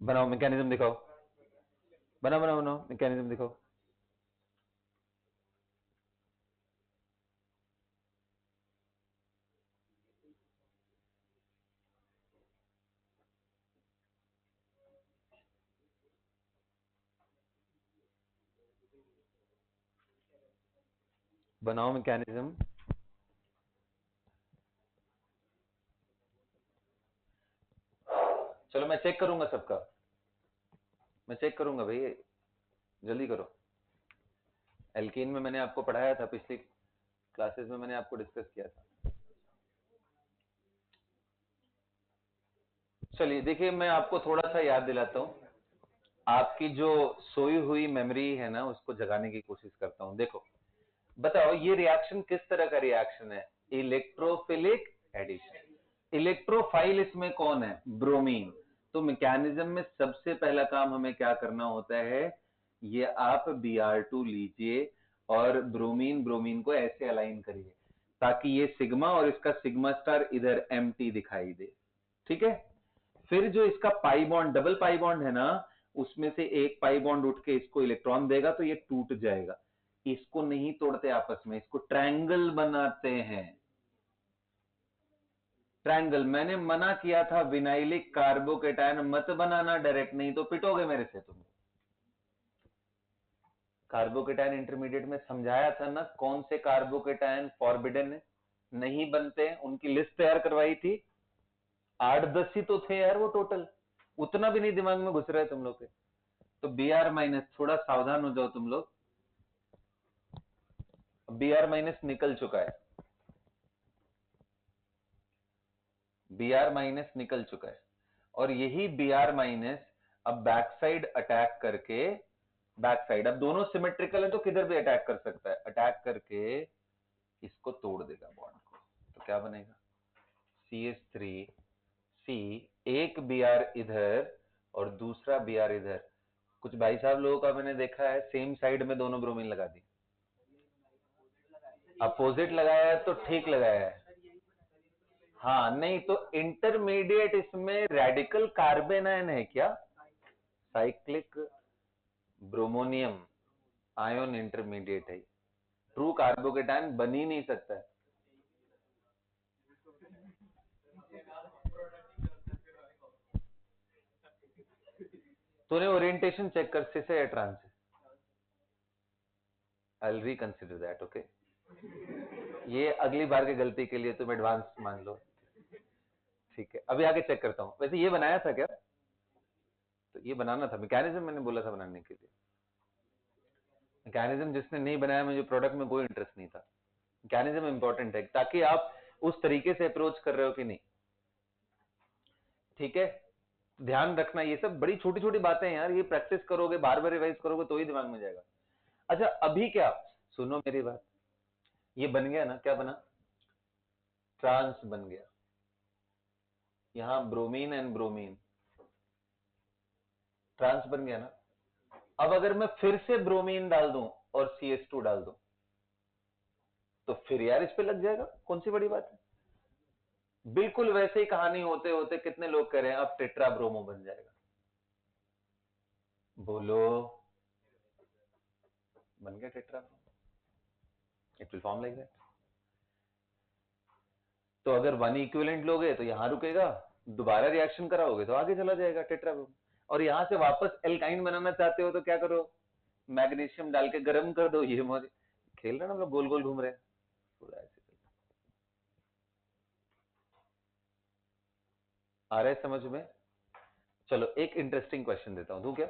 बनाओ मैकेनिज्म दिखाओ, बनाओ बनाओ बनाओ मैकेनिज्म दिखाओ। बनाओ मैकेनिज्म। चलो मैं चेक करूंगा सबका, मैं चेक करूंगा भाई, जल्दी करो। एल्कीन में मैंने आपको पढ़ाया था, पिछली क्लासेस में मैंने आपको डिस्कस किया था। चलिए देखिए, मैं आपको थोड़ा सा याद दिलाता हूं, आपकी जो सोई हुई मेमोरी है ना, उसको जगाने की कोशिश करता हूं। देखो बताओ, ये रिएक्शन किस तरह का रिएक्शन है? Electrophilic addition. इलेक्ट्रोफाइल इसमें कौन है? ब्रोमीन। तो मैकेनिज्म में सबसे पहला काम हमें क्या करना होता है? ये आप Br2 लीजिए और ब्रोमीन ब्रोमीन को ऐसे अलाइन करिए ताकि ये सिग्मा और इसका सिग्मा स्टार इधर एम्प्टी दिखाई दे, ठीक है। फिर जो इसका pi bond, double pi bond है ना, उसमें से एक पाई बॉन्ड उठ के इसको इलेक्ट्रॉन देगा तो ये टूट जाएगा। इसको नहीं तोड़ते आपस में, इसको ट्रायंगल बनाते हैं। ट्रायंगल, मैंने मना किया था विनाइलिक कार्बोकेटायन मत बनाना डायरेक्ट, नहीं तो पिटोगे मेरे से तुम। कार्बोकेटायन इंटरमीडिएट में समझाया था ना, कौन से कार्बोकेटायन फॉरबिडन है, नहीं बनते हैं, उनकी लिस्ट तैयार करवाई थी। 8-10 ही तो थे यार वो टोटल, उतना भी नहीं दिमाग में घुस रहा है तुम लोग के। तो Br-, थोड़ा सावधान हो जाओ तुम लोग। Br- निकल चुका है, Br- निकल चुका है, और यही Br- अब बैक साइड अटैक करके, बैक साइड अब दोनों सिमेट्रिकल है तो किधर भी अटैक कर सकता है, अटैक करके इसको तोड़ देगा बॉन्ड को। तो क्या बनेगा? CH3C, एक Br इधर और दूसरा Br इधर। कुछ भाई साहब लोगों का मैंने देखा है सेम साइड में दोनों ब्रोमीन लगा दी, अपोजिट लगाया है तो ठीक लगाया है। हाँ नहीं तो इंटरमीडिएट इसमें रेडिकल कार्बेनायन है क्या? साइक्लिक ब्रोमोनियम आयोन इंटरमीडिएट है, ट्रू कार्बोकेटायन बन ही नहीं सकता है। तूने ओरिएंटेशन चेक कर, सिस या ट्रांस है। I will reconsider that, okay. ये अगली बार की गलती के लिए तुम एडवांस मान लो, ठीक है। अभी आगे चेक करता हूं। वैसे ये बनाया था क्या? तो ये बनाना था मैकेनिज्म, मैंने बोला था बनाने के लिए। मैकेनिज्म जिसने नहीं बनाया, मुझे प्रोडक्ट में कोई इंटरेस्ट नहीं था। मैकेनिज्म इंपॉर्टेंट है ताकि आप उस तरीके से अप्रोच कर रहे हो कि नहीं, ठीक है। ध्यान रखना, ये सब बड़ी छोटी छोटी बातें हैं यार, ये प्रैक्टिस करोगे, बार बार रिवाइज करोगे तो ही दिमाग में जाएगा। अच्छा अभी क्या, सुनो मेरी बात, ये बन गया ना, क्या बना? ट्रांस बन गया। यहां ब्रोमीन एंड ब्रोमीन, ट्रांस बन गया ना। अब अगर मैं फिर से ब्रोमीन डाल दूं और CH2 डाल दूं तो फिर यार इस पे लग जाएगा, कौन सी बड़ी बात है। बिल्कुल वैसे ही कहानी होते होते कितने लोग कह रहे हैं अब टेट्रा ब्रोमो बन जाएगा। बोलो, बन गया tetrabromo, it will form like that. तो अगर 1 इक्विवेलेंट लोगे तो यहां रुकेगा, दोबारा रिएक्शन कराओगे तो आगे चला जाएगा टेट्राब्रोम। और यहां से वापस एल्काइन बनाना चाहते हो तो क्या करो, मैग्नीशियम डाल के गर्म कर दो। ये मौज खेल रहे हैं हम लोग, गोल गोल घूम रहे हैं पूरा ऐसे। आ रहा है समझ में? चलो एक इंटरेस्टिंग क्वेश्चन देता हूं, क्या?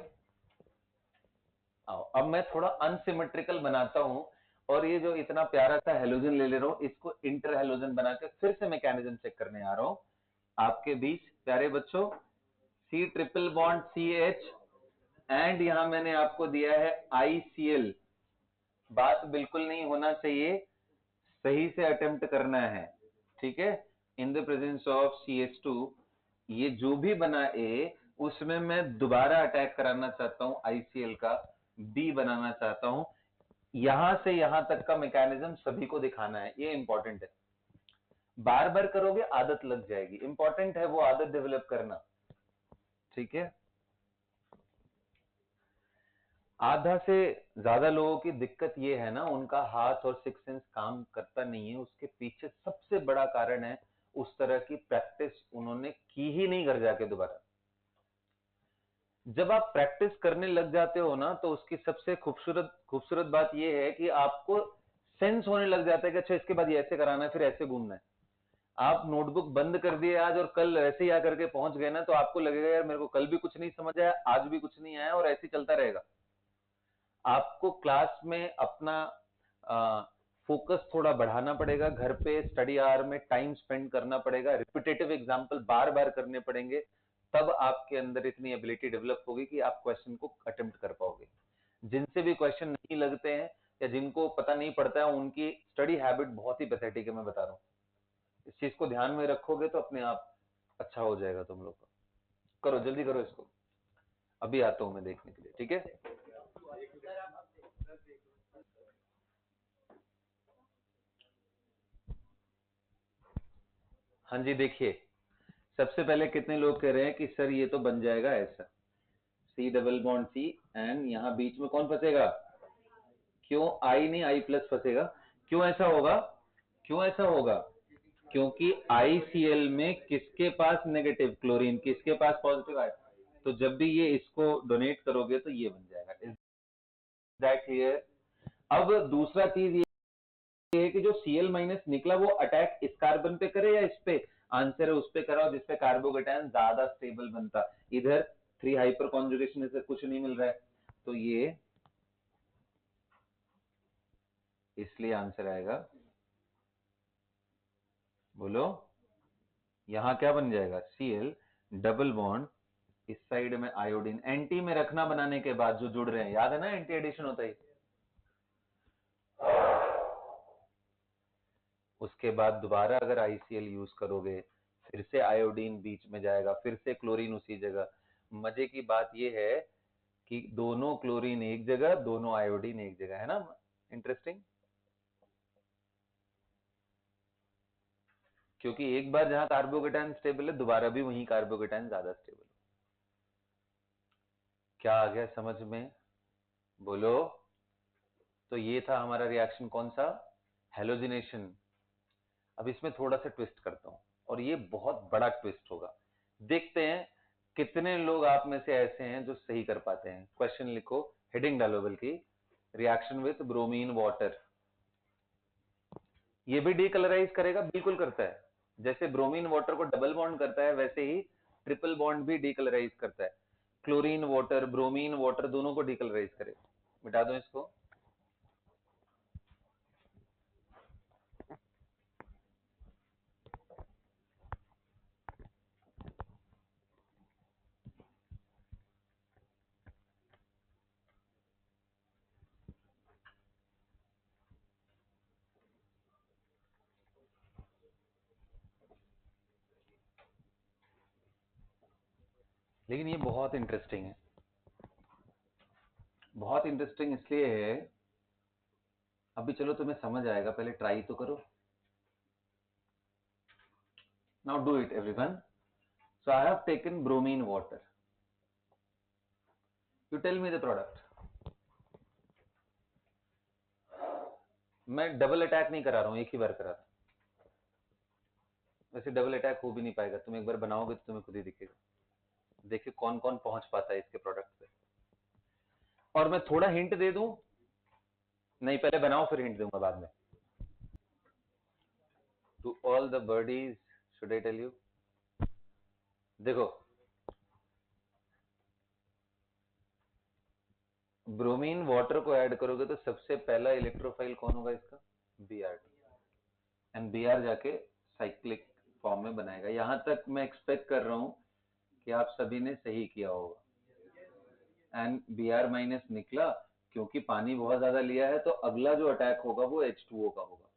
आओ अब मैं थोड़ा अनसिमेट्रिकल बनाता हूं, और ये जो इतना प्यारा सा हेलोजन ले ले रहा हूं, इसको इंटर हेलोजन बना के फिर से मैकेनिज्म चेक करने आ रहा हूं आपके बीच प्यारे बच्चों। C triple bond CH, and यहां मैंने आपको दिया है ICL। बात बिल्कुल नहीं होना चाहिए, सही से अटेम्प्ट करना है, ठीक है। इन द प्रेजेंस ऑफ CH2, ये जो भी बना A, उसमें मैं दोबारा अटैक कराना चाहता हूं ICL का, B बनाना चाहता हूं। यहां से यहां तक का मैकेनिज्म सभी को दिखाना है, ये इंपॉर्टेंट है। बार बार करोगे आदत लग जाएगी, इंपॉर्टेंट है वो आदत डेवलप करना, ठीक है। आधा से ज्यादा लोगों की दिक्कत ये है ना, उनका हाथ और सिक्स सेंस काम करता नहीं है। उसके पीछे सबसे बड़ा कारण है उस तरह की प्रैक्टिस उन्होंने की ही नहीं घर जाके दोबारा। जब आप प्रैक्टिस करने लग जाते हो ना, तो उसकी सबसे खूबसूरत खूबसूरत बात यह है कि आपको सेंस होने लग जाता है कि अच्छा इसके बाद ये ऐसे कराना है, फिर ऐसे घूमना है। आप नोटबुक बंद कर दिए आज और कल ऐसे ही आकर के पहुंच गए ना, तो आपको लगेगा यार मेरे को कल भी कुछ नहीं समझ आया, आज भी कुछ नहीं आया, और ऐसे ही चलता रहेगा। आपको क्लास में अपना फोकस थोड़ा बढ़ाना पड़ेगा, घर पे स्टडी आवर में टाइम स्पेंड करना पड़ेगा, रिपीटेटिव एग्जांपल बार बार करने पड़ेंगे, तब आपके अंदर इतनी एबिलिटी डेवलप होगी कि आप क्वेश्चन को अटेम्प्ट कर पाओगे। जिनसे भी क्वेश्चन नहीं लगते हैं या जिनको पता नहीं पड़ता है, उनकी स्टडी हैबिट बहुत ही पैथेटिक है, मैं बता रहा हूँ। इस चीज को ध्यान में रखोगे तो अपने आप अच्छा हो जाएगा तुम लोग का। करो जल्दी करो इसको, अभी आता हूं मैं देखने के लिए, ठीक है। हाँ जी, देखिए सबसे पहले कितने लोग कह रहे हैं कि सर ये तो बन जाएगा ऐसा, C double bond C, and यहां बीच में कौन फंसेगा? क्यों I नहीं, I प्लस फंसेगा। क्यों ऐसा होगा? क्यों ऐसा होगा? क्योंकि ICL में किसके पास नेगेटिव, क्लोरीन, किसके पास पॉजिटिव आए। तो जब भी ये इसको डोनेट करोगे तो ये बन जाएगा। Is that clear? अब दूसरा चीज ये है कि जो Cl माइनस निकला वो अटैक इस कार्बन पे करे या इस पे? आंसर है उस पे कराओ जिसपे कार्बोकेटायन ज्यादा स्टेबल बनता। इधर 3 हाइपर कॉन्जुगेशन से कुछ नहीं मिल रहा है, तो ये इसलिए आंसर आएगा, बोलो। यहां क्या बन जाएगा? Cl डबल बॉन्ड, इस साइड में आयोडीन, एंटी में रखना बनाने के बाद जो जुड़ रहे हैं, याद है ना एंटी एडिशन होता है। उसके बाद दोबारा अगर ICL यूज करोगे, फिर से आयोडीन बीच में जाएगा, फिर से क्लोरीन उसी जगह। मजे की बात यह है कि दोनों क्लोरीन एक जगह, दोनों आयोडीन एक जगह, है ना इंटरेस्टिंग। क्योंकि एक बार जहां कार्बोकेटायन स्टेबल है, दोबारा भी वहीं कार्बोकेटायन ज्यादा स्टेबल है। क्या आ गया समझ में? बोलो। तो ये था हमारा रिएक्शन, कौन सा? हेलोजिनेशन। अब इसमें थोड़ा सा ट्विस्ट करता हूं, और ये बहुत बड़ा ट्विस्ट होगा। देखते हैं कितने लोग आप में से ऐसे हैं जो सही कर पाते हैं। क्वेश्चन लिखो, हेडिंग डालो बल्कि, रिएक्शन विथ ब्रोमीन वाटर। ये भी डीकलराइज करेगा, बिल्कुल करता है। जैसे ब्रोमीन वाटर को डबल बॉन्ड करता है, वैसे ही ट्रिपल बॉन्ड भी डीकलराइज करता है। क्लोरीन वाटर, ब्रोमीन वाटर दोनों को डीकलराइज करे। मिटा दो इसको। लेकिन ये बहुत इंटरेस्टिंग है, बहुत इंटरेस्टिंग इसलिए है, अभी चलो तुम्हें समझ आएगा, पहले ट्राई तो करो। Now do it everyone. So I have taken bromine water, you tell me the product. मैं डबल अटैक नहीं करा रहा हूं, एक ही बार करा था। वैसे डबल अटैक हो भी नहीं पाएगा, तुम एक बार बनाओगे तो तुम्हें खुद ही दिखेगा। देखिए कौन कौन पहुंच पाता है इसके प्रोडक्ट पे। और मैं थोड़ा हिंट दे दूं, नहीं पहले बनाओ फिर हिंट दूंगा बाद में। To all the birdies, should I tell you? देखो ब्रोमीन वाटर को ऐड करोगे तो सबसे पहला इलेक्ट्रोफाइल कौन होगा इसका? Br। एंड Br जाके साइक्लिक फॉर्म में बनाएगा। यहां तक मैं एक्सपेक्ट कर रहा हूं कि आप सभी ने सही किया होगा। एंड Br माइनस निकला, क्योंकि पानी बहुत ज्यादा लिया है तो अगला जो अटैक होगा वो H2O का होगा।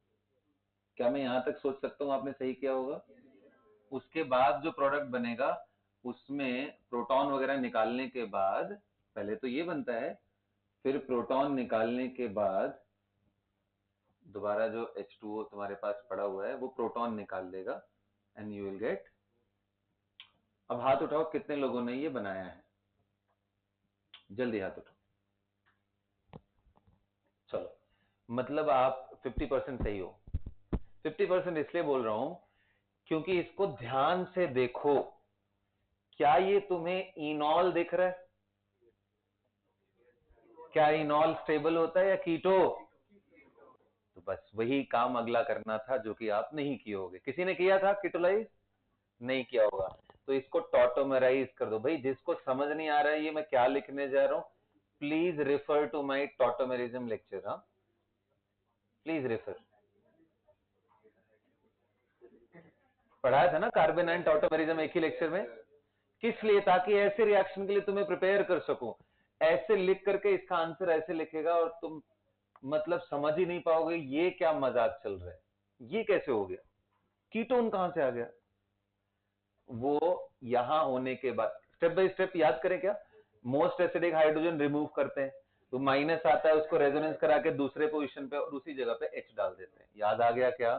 क्या मैं यहां तक सोच सकता हूं आपने सही किया होगा? उसके बाद जो प्रोडक्ट बनेगा उसमें प्रोटॉन वगैरह निकालने के बाद, पहले तो ये बनता है, फिर प्रोटॉन निकालने के बाद दोबारा जो H2O तुम्हारे पास पड़ा हुआ है वो प्रोटॉन निकाल देगा एंड यू विल गेट। अब हाथ उठाओ कितने लोगों ने ये बनाया है, जल्दी हाथ उठाओ। चलो, मतलब आप 50% सही हो। 50% इसलिए बोल रहा हूं क्योंकि इसको ध्यान से देखो। क्या ये तुम्हें इनॉल दिख रहा है? क्या इनॉल स्टेबल होता है या कीटो? तो बस वही काम अगला करना था जो कि आप नहीं किए होगे। किसी ने किया था कीटोलाइज? नहीं किया होगा, तो इसको टॉटोमेराइज कर दो। भाई जिसको समझ नहीं आ रहा है ये मैं क्या लिखने जा रहा हूं, please refer to my tautomerism lecture. हाँ प्लीज रेफर। पढ़ाया था ना कार्बन एंड टॉटोमेरिज्म एक ही लेक्चर में। किस लिए? ताकि ऐसे रिएक्शन के लिए तुम्हें प्रिपेयर कर सको। ऐसे लिख करके इसका आंसर ऐसे लिखेगा और तुम मतलब समझ ही नहीं पाओगे ये क्या मजाक चल रहा है, ये कैसे हो गया, कीटोन कहां से आ गया। वो यहां होने के बाद स्टेप बाय स्टेप याद करें क्या? मोस्ट एसिडिक हाइड्रोजन रिमूव करते हैं तो माइनस आता है, उसको रेजोनेंस करा के दूसरे पोजीशन पे और उसी जगह पे H डाल देते हैं। याद आ गया क्या?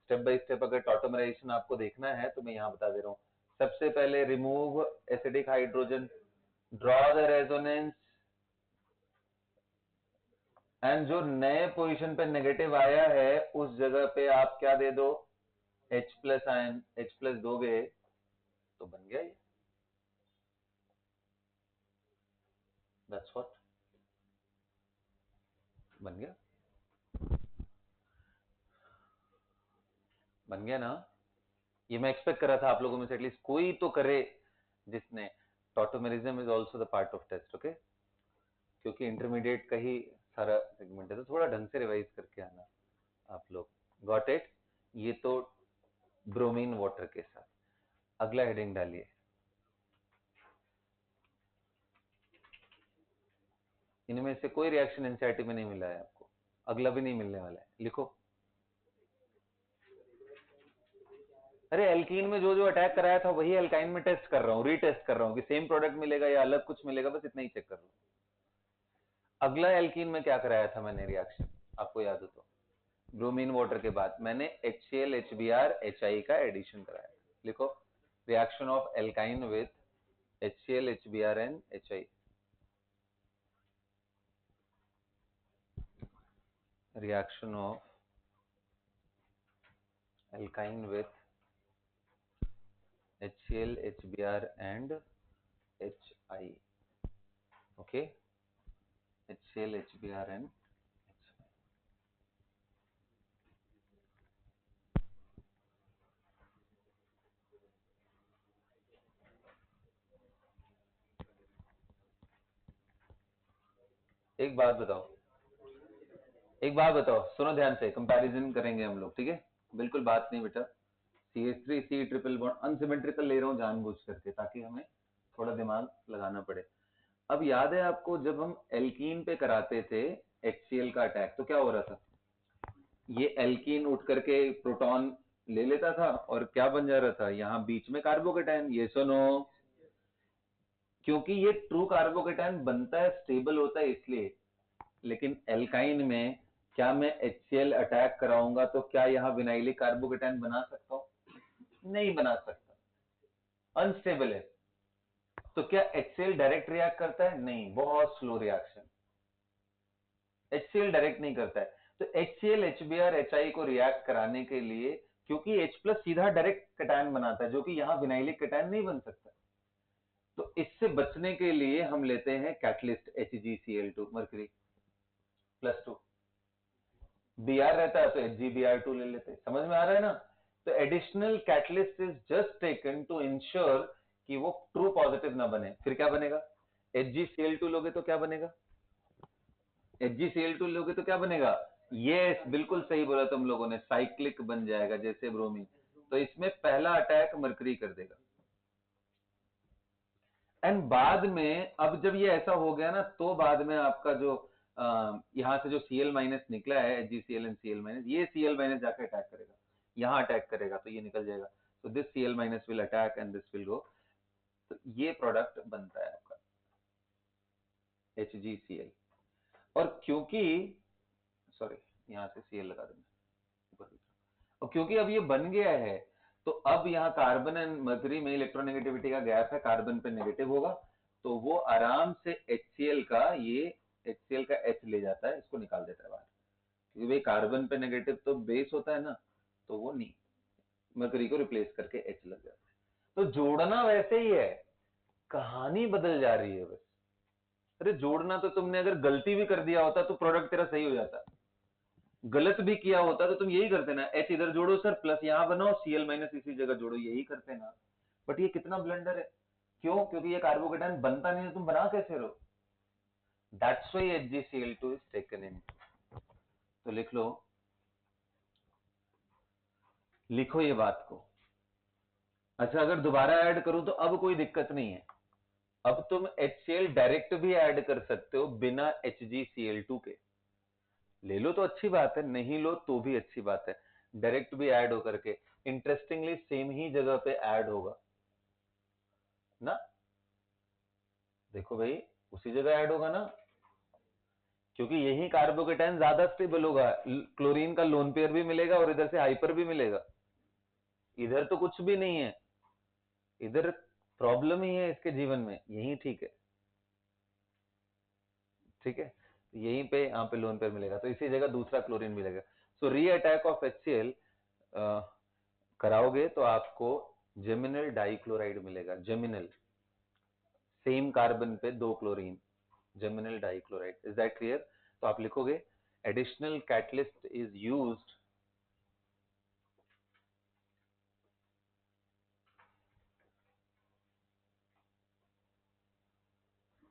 स्टेप बाय स्टेप अगर टॉटोमराइजेशन आपको देखना है तो मैं यहां बता दे रहा हूं। सबसे पहले remove acidic hydrogen, draw the resonance, and जो नए पोजीशन पे नेगेटिव आया है उस जगह पे आप क्या दे दो? H plus ion. H plus दोगे तो बन गया ये। दैट्स व्हाट बन गया। बन गया ना? ये मैं एक्सपेक्ट कर रहा था आप लोगों में से एटलीस्ट कोई तो करे जिसने। Tautomerism is also the part of test, okay? क्योंकि इंटरमीडिएट का ही सारा सेगमेंट है तो थोड़ा ढंग से रिवाइज करके आना आप लोग। Got it? ये तो ब्रोमीन वाटर के साथ। अगला हेडिंग डालिए। इनमें से कोई रिएक्शन एनसीईआरटी में नहीं मिला है आपको, अगला भी नहीं मिलने वाला है। लिखो। अरे एल्कीन में जो जो अटैक कराया था वही एल्काइन में टेस्ट कर रहा हूँ, रीटेस्ट कर रहा हूँ कि सेम प्रोडक्ट मिलेगा या अलग कुछ मिलेगा, बस इतना ही चेक कर रहा हूँ। अगला एल्कीन में क्या कराया था मैंने रिएक्शन, आपको याद हो तो? ब्रोमीन वाटर के बाद मैंने HCl HBr HI का एडिशन कराया। लिखो, reaction of alkyne with HCl HBr and HI। Reaction of alkyne with HCl HBr and HI। okay, HCl HBr and HI। एक बात बताओ, एक बात बताओ, सुनो ध्यान से, कंपैरिजन करेंगे हम लोग, ठीक है? बिल्कुल बात नहीं बेटा। CH3 C triple bond unsymmetrical ले रहा हूं जानबूझ करके ताकि हमें थोड़ा दिमाग लगाना पड़े। अब याद है आपको जब हम एल्कीन पे कराते थे HCl का अटैक तो क्या हो रहा था? ये एल्कीन उठ करके प्रोटॉन ले लेता था और क्या बन जा रहा था? यहां बीच में कार्बोकेटायन। ये सुनो, क्योंकि ये ट्रू कार्बोकेटायन बनता है, स्टेबल होता है इसलिए। लेकिन एल्काइन में क्या मैं HCl अटैक कराऊंगा तो क्या यहां विनाइलिक कार्बोकेटायन बना सकता हूं? नहीं बना सकता, अनस्टेबल है। तो क्या HCl डायरेक्ट रिएक्ट करता है? नहीं, बहुत स्लो रिएक्शन। HCl डायरेक्ट नहीं करता है। तो HCl HBr HI को रिएक्ट कराने के लिए, क्योंकि H प्लस सीधा डायरेक्ट कटायन बनाता है जो कि यहाँ विनाइलिक कटायन नहीं बन सकता, तो इससे बचने के लिए हम लेते हैं कैटलिस्ट HgCl2 मरकरी +2। Br रहता है तो HgBr2 ले लेते हैं। समझ में आ रहा है ना? तो additional catalyst is just taken to ensure कि वो ट्रू पॉजिटिव ना बने। फिर क्या बनेगा? HgCl2 लोगे तो क्या बनेगा? HgCl2 लोगे तो क्या बनेगा? ये बिल्कुल सही बोला तुम लोगों ने, साइक्लिक बन जाएगा जैसे ब्रोमीन। तो इसमें पहला अटैक मरकरी कर देगा, एंड बाद में अब जब ये ऐसा हो गया ना, तो बाद में आपका जो यहां से जो Cl माइनस निकला है HgCl एंड Cl माइनस, ये Cl माइनस जाकर अटैक करेगा, यहां अटैक करेगा तो ये निकल जाएगा। तो this Cl minus will attack and this will go. तो ये प्रोडक्ट बनता है आपका HgCl। और क्योंकि सॉरी, यहां से Cl लगा देना, और क्योंकि अब ये बन गया है, तो अब यहाँ कार्बन एंड मरकरी में इलेक्ट्रोनेगेटिविटी का गैप है, कार्बन पे नेगेटिव होगा, तो वो आराम से HCl का H ले जाता है, इसको निकाल देता है बाहर, क्योंकि भाई कार्बन पे नेगेटिव तो बेस होता है ना, तो वो नहीं, मरकरी को रिप्लेस करके H लग जाता है। तो जोड़ना वैसे ही है, कहानी बदल जा रही है बस। अरे जोड़ना तो तुमने अगर गलती भी कर दिया होता तो प्रोडक्ट तेरा सही हो जाता, गलत भी किया होता तो तुम यही करते ना, H इधर जोड़ो सर, प्लस यहां बनाओ, Cl माइनस इसी जगह जोड़ो, यही करते ना। बट ये कितना ब्लंडर है, क्यों? क्योंकि ये कार्बोकेटाइन बनता नहीं है, तुम बना कैसे रहो? That's why HgCl2 is taken in. तो लिख लो, लिखो ये बात को। अच्छा, अगर दोबारा ऐड करूं तो अब कोई दिक्कत नहीं है, अब तुम HCl डायरेक्ट भी ऐड कर सकते हो बिना HgCl2 के। ले लो तो अच्छी बात है, नहीं लो तो भी अच्छी बात है, डायरेक्ट भी ऐड होकर के इंटरेस्टिंगली सेम ही जगह पे ऐड होगा ना। देखो भाई, उसी जगह ऐड होगा ना, क्योंकि यही कार्बोकेटाइन ज्यादा स्टेबल होगा, क्लोरीन का लोन पेयर भी मिलेगा और इधर से हाइपर भी मिलेगा। इधर तो कुछ भी नहीं है, इधर प्रॉब्लम ही है इसके जीवन में, यही ठीक है, ठीक है। यहीं पे यहाँ पे लोन पेयर मिलेगा, तो इसी जगह दूसरा क्लोरीन मिलेगा। सो री अटैक ऑफ HCl कराओगे तो आपको जेमिनल डाइक्लोराइड मिलेगा, जेमिनल, सेम कार्बन पे 2 chlorine, geminal dichloride. Is that clear? तो आप लिखोगे additional catalyst is used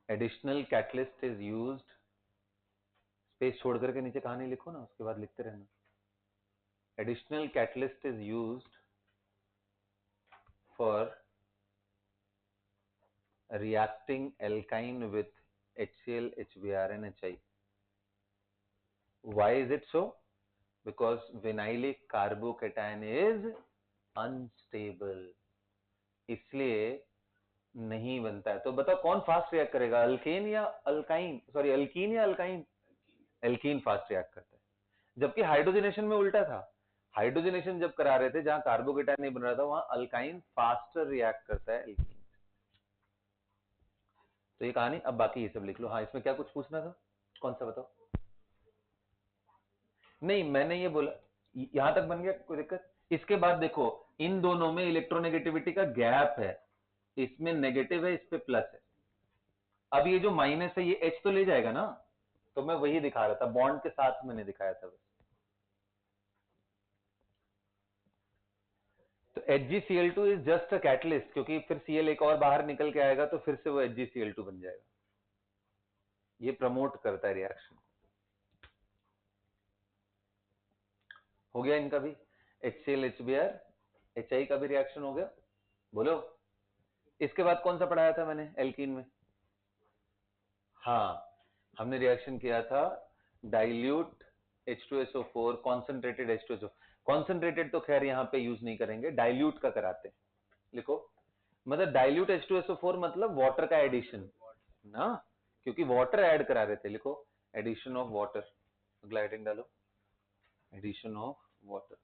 additional catalyst is used, space छोड़ करके नीचे कहानी लिखो ना, उसके बाद लिखते रहना। Additional catalyst is used for reacting alkyne with HCl, HBr and HI. Why is it so? Because vinylic carbocation is unstable, इसलिए नहीं बनता है। तो बताओ कौन फास्ट रिएक्ट करेगा, अल्केन या अल्काइन, सॉरी अल्कीन या अल्काइन? एल्कीन फास्ट रिएक्ट करता है, जबकि हाइड्रोजनेशन में उल्टा था। हाइड्रोजनेशन जब करा रहे थे, जहां कार्बोकेटाइन नहीं बन रहा था, वहां अल्काइन फास्टर रिएक्ट करता है एल्कीन। तो ये कहानी, अब बाकी ये सब लिख लो। हाँ, इसमें क्या कुछ पूछना था, कौन सा बताओ? नहीं, मैंने ये बोला यहां तक बन गया, कोई दिक्कत? इसके बाद देखो, इन दोनों में इलेक्ट्रोनेगेटिविटी का गैप है, इसमें नेगेटिव है, इस पे प्लस है। अब ये जो माइनस है, ये H तो ले जाएगा ना, तो मैं वही दिखा रहा था, बॉन्ड के साथ मैंने दिखाया था बस। तो HgCl2 is just a catalyst, क्योंकि फिर Cl एक और बाहर निकल के आएगा तो फिर से वो HgCl2 बन जाएगा, ये प्रमोट करता है रिएक्शन। हो गया इनका भी, HCl HBr HI का भी रिएक्शन हो गया, बोलो। इसके बाद कौन सा पढ़ाया था मैंने एल्कीन में? हाँ, हमने रिएक्शन किया था dilute H2SO4 concentrated H2SO। Concentrated तो खैर यहाँ पे यूज नहीं करेंगे, डाइल्यूट का कराते हैं। लिखो, मतलब डाइल्यूट H2SO4 मतलब वाटर का एडिशन ना, क्योंकि वाटर ऐड करा रहे थे। लिखो एडिशन ऑफ वाटर, अगला हेडिंग डालो, addition of water.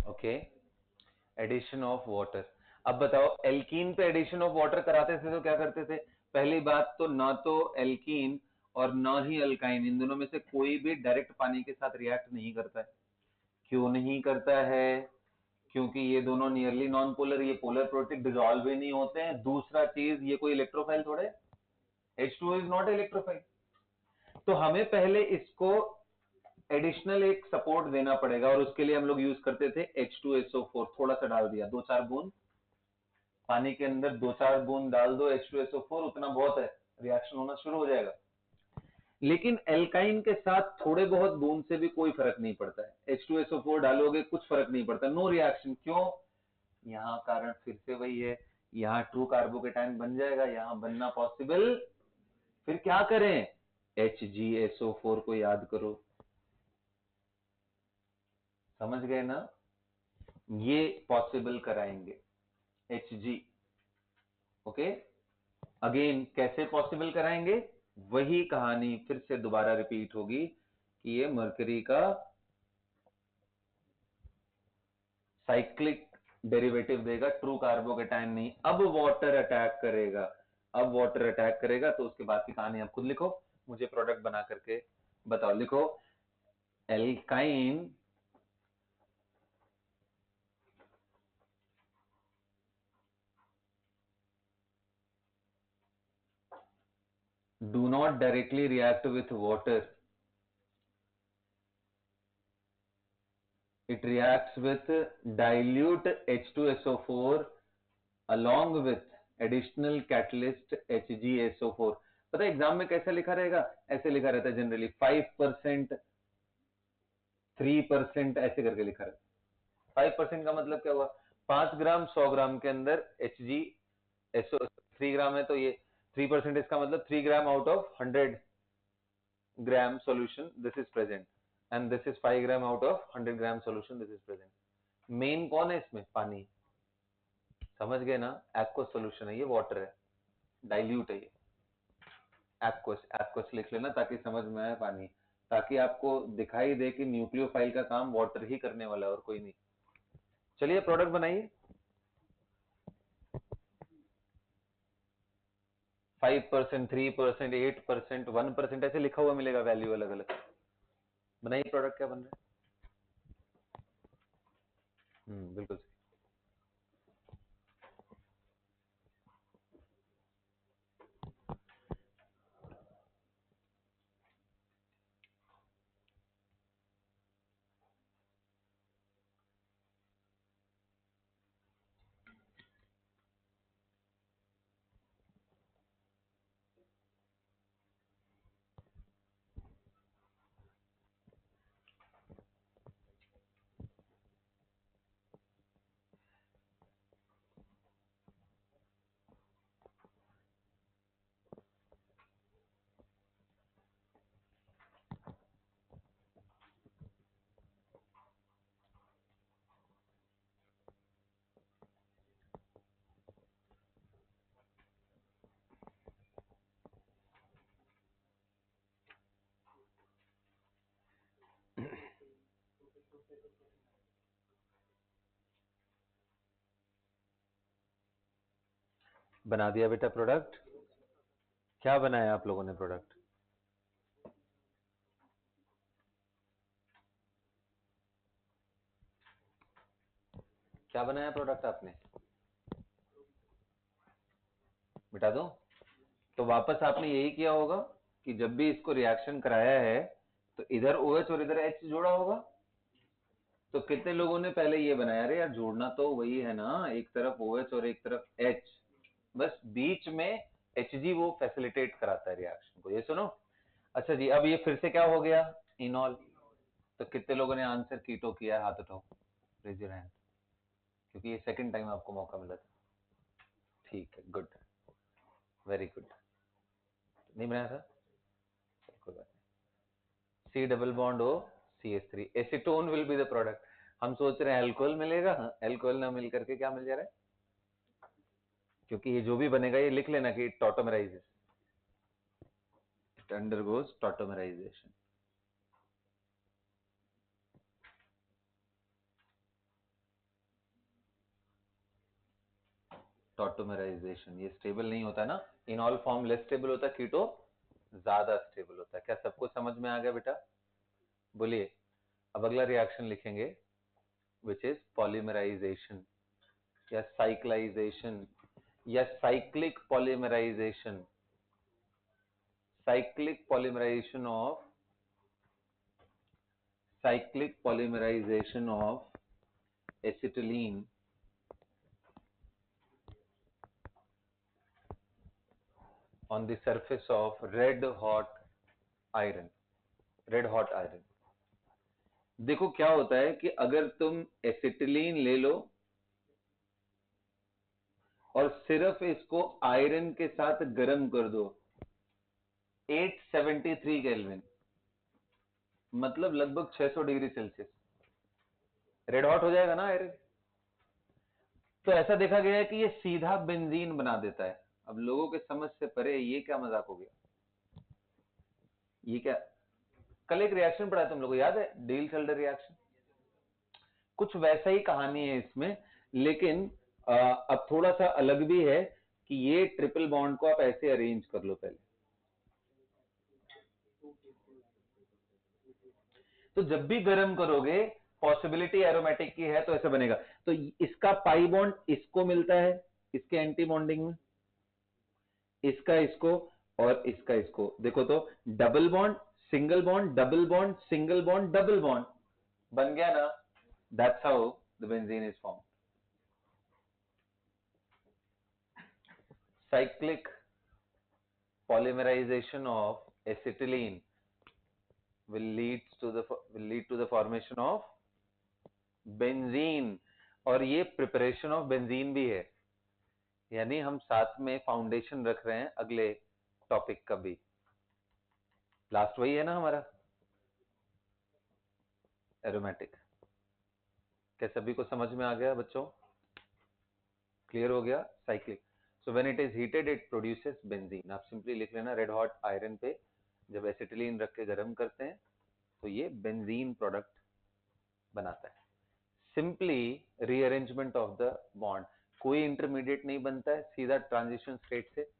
Okay, addition of water. अब बताओ, एल्कीन पे एडिशन ऑफ वाटर कराते थे तो क्या करते थे? पहली बात तो ना तो एल्कीन और ना ही अल्काइन, इन दोनों में से कोई भी डायरेक्ट पानी के साथ रिएक्ट नहीं करता है। क्यों नहीं करता है? क्योंकि ये दोनों नियरली नॉन पोलर, ये पोलर प्रोडक्ट डिसॉल्व ही नहीं होते हैं। दूसरा चीज, ये कोई इलेक्ट्रोफाइल थोड़े, H2O इज नॉट इलेक्ट्रोफाइल। तो हमें पहले इसको एडिशनल एक सपोर्ट देना पड़ेगा, और उसके लिए हम लोग यूज करते थे H2SO4। थोड़ा सा डाल दिया, 2-4 बूंद पानी के अंदर, 2-4 बूंद डाल दो H2SO4, उतना बहुत है, रिएक्शन होना शुरू हो जाएगा। लेकिन एल्काइन के साथ थोड़े बहुत बूंद से भी कोई फर्क नहीं पड़ता है। H2SO4 डालोगे, कुछ फर्क नहीं पड़ता, नो रिएक्शन। क्यों? यहाँ कारण फिर से वही है, यहाँ ट्रू कार्बोकेटाइन बन जाएगा, यहाँ बनना पॉसिबल। फिर क्या करें? HgSO4 को याद करो, समझ गए ना? ये पॉसिबल कराएंगे Hg। ओके, अगेन कैसे पॉसिबल कराएंगे? वही कहानी फिर से दोबारा रिपीट होगी कि ये मरकरी का साइक्लिक डेरिवेटिव देगा, ट्रू कार्बोकेटाइन नहीं। अब वाटर अटैक करेगा, अब वाटर अटैक करेगा तो उसके बाद की कहानी आप खुद लिखो, मुझे प्रोडक्ट बना करके बताओ। लिखो, alkyne do not directly react with water, it reacts with dilute H2SO4 along with additional catalyst HgSO4। पता है एग्जाम में कैसे लिखा रहेगा? ऐसे लिखा रहता है जनरली, 5%, 3%, ऐसे करके लिखा रहता है। 5% का मतलब क्या हुआ? 5 ग्राम 100 ग्राम के अंदर HgSO 3 ग्राम है, तो ये 3%, इसका मतलब 3 ग्राम out of 100 gram solution this is present, and this is 5 gram out of 100 gram solution this is present। Main कौन है इसमें? पानी। समझ गए ना? एक्वस सॉल्यूशन है ये, वाटर है, डाइल्यूट है ये। एक्वस, एक्वस लिख लेना ताकि समझ में आए पानी, ताकि आपको दिखाई दे कि न्यूक्लियोफाइल का काम वाटर ही करने वाला है और कोई नहीं। चलिए प्रोडक्ट बनाइए। 5%, 3%, 8%, 1% ऐसे लिखा हुआ मिलेगा वैल्यू अलग अलग। बनाइए प्रोडक्ट, क्या बन रहा है? बिल्कुल। बना दिया बेटा प्रोडक्ट। क्या बनाया आप लोगों ने प्रोडक्ट? क्या बनाया प्रोडक्ट आपने? मिटा दो। तो वापस आपने यही किया होगा कि जब भी इसको रिएक्शन कराया है तो इधर OH और इधर H जोड़ा होगा। तो कितने लोगों ने पहले ये बनाया? अरे यार, जोड़ना तो वही है ना, एक तरफ OH और एक तरफ H, बस बीच में Hg वो फैसिलिटेट कराता है रिएक्शन को। ये सुनो। अच्छा जी, अब ये फिर से क्या हो गया? इनॉल। तो कितने लोगों ने आंसर कीटो किया है? हाथ उठाओ, रेज योर हैंड, क्योंकि ये सेकंड टाइम आपको मौका मिला था। ठीक है, गुड, वेरी गुड। नहीं बनाया था? कोई बात नहीं। C double bond O CH3, acetone will be the product. हम सोच रहे हैं अल्कोहल मिलेगा, अल्कोहल ना मिल करके क्या मिल जा रहा है? क्योंकि ये जो भी बनेगा, ये लिख लेना कि टॉटोमराइजेस, इट अंडरगोज टॉटोमराइजेशन। टॉटोमराइजेशन, ये स्टेबल नहीं होता ना, इनॉल फॉर्म लेस स्टेबल होता है, कीटो ज्यादा स्टेबल होता है। क्या सबको समझ में आ गया बेटा? बोलिए। अब अगला रिएक्शन लिखेंगे विच इज पॉलीमराइजेशन या साइक्लाइजेशन या cyclic polymerization. cyclic polymerization of acetylene on the surface of red hot iron। देखो क्या होता है कि अगर तुम एसिटिलीन ले लो और सिर्फ इसको आयरन के साथ गर्म कर दो 873 केल्विन, मतलब लगभग 600 डिग्री सेल्सियस, रेड हॉट हो जाएगा ना आयरन। तो ऐसा देखा गया है कि ये सीधा बेंजीन बना देता है। अब लोगों के समझ से परे ये क्या मजाक हो गया? ये क्या? कल एक रिएक्शन पढ़ा तुम लोगों को याद है, डील-सेल्डर रिएक्शन, कुछ वैसा ही कहानी है इसमें, लेकिन अब थोड़ा सा अलग भी है कि ये ट्रिपल बॉन्ड को आप ऐसे अरेंज कर लो पहले। तो जब भी गर्म करोगे पॉसिबिलिटी एरोमेटिक की है तो ऐसा बनेगा। तो इसका पाई बॉन्ड इसको मिलता है इसके एंटी बॉन्डिंग में, इसका इसको और इसका इसको। देखो तो double bond single bond double bond single bond double bond बन गया ना। That's how the benzene is form. Cyclic polymerization of acetylene will lead to the formation of benzene। और ये प्रिपरेशन ऑफ बेंजीन भी है, यानी हम साथ में फाउंडेशन रख रहे हैं अगले टॉपिक का भी। लास्ट वही है ना हमारा एरोमेटिक। क्या सभी को समझ में आ गया बच्चों? क्लियर हो गया? Cyclic. So when it is heated it produces benzene. आप सिंपली लिख लेना रेड हॉट आयरन पे जब एसिटिलीन रख के गर्म करते हैं तो ये बेंजीन प्रोडक्ट बनाता है। Simply rearrangement of the bond, कोई इंटरमीडिएट नहीं बनता है, सीधा ट्रांजिशन स्टेट से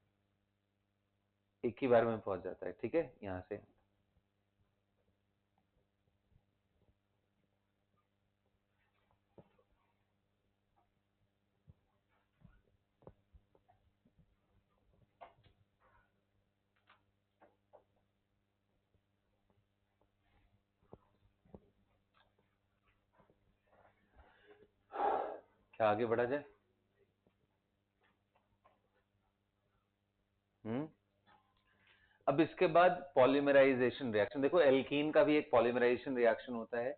एक ही बार में पहुंच जाता है। ठीक है, यहां से क्या आगे बढ़ा जाए? अब इसके बाद पॉलीमराइजेशन रिएक्शन। देखो एल्कीन का भी एक पॉलीमराइजेशन रिएक्शन होता है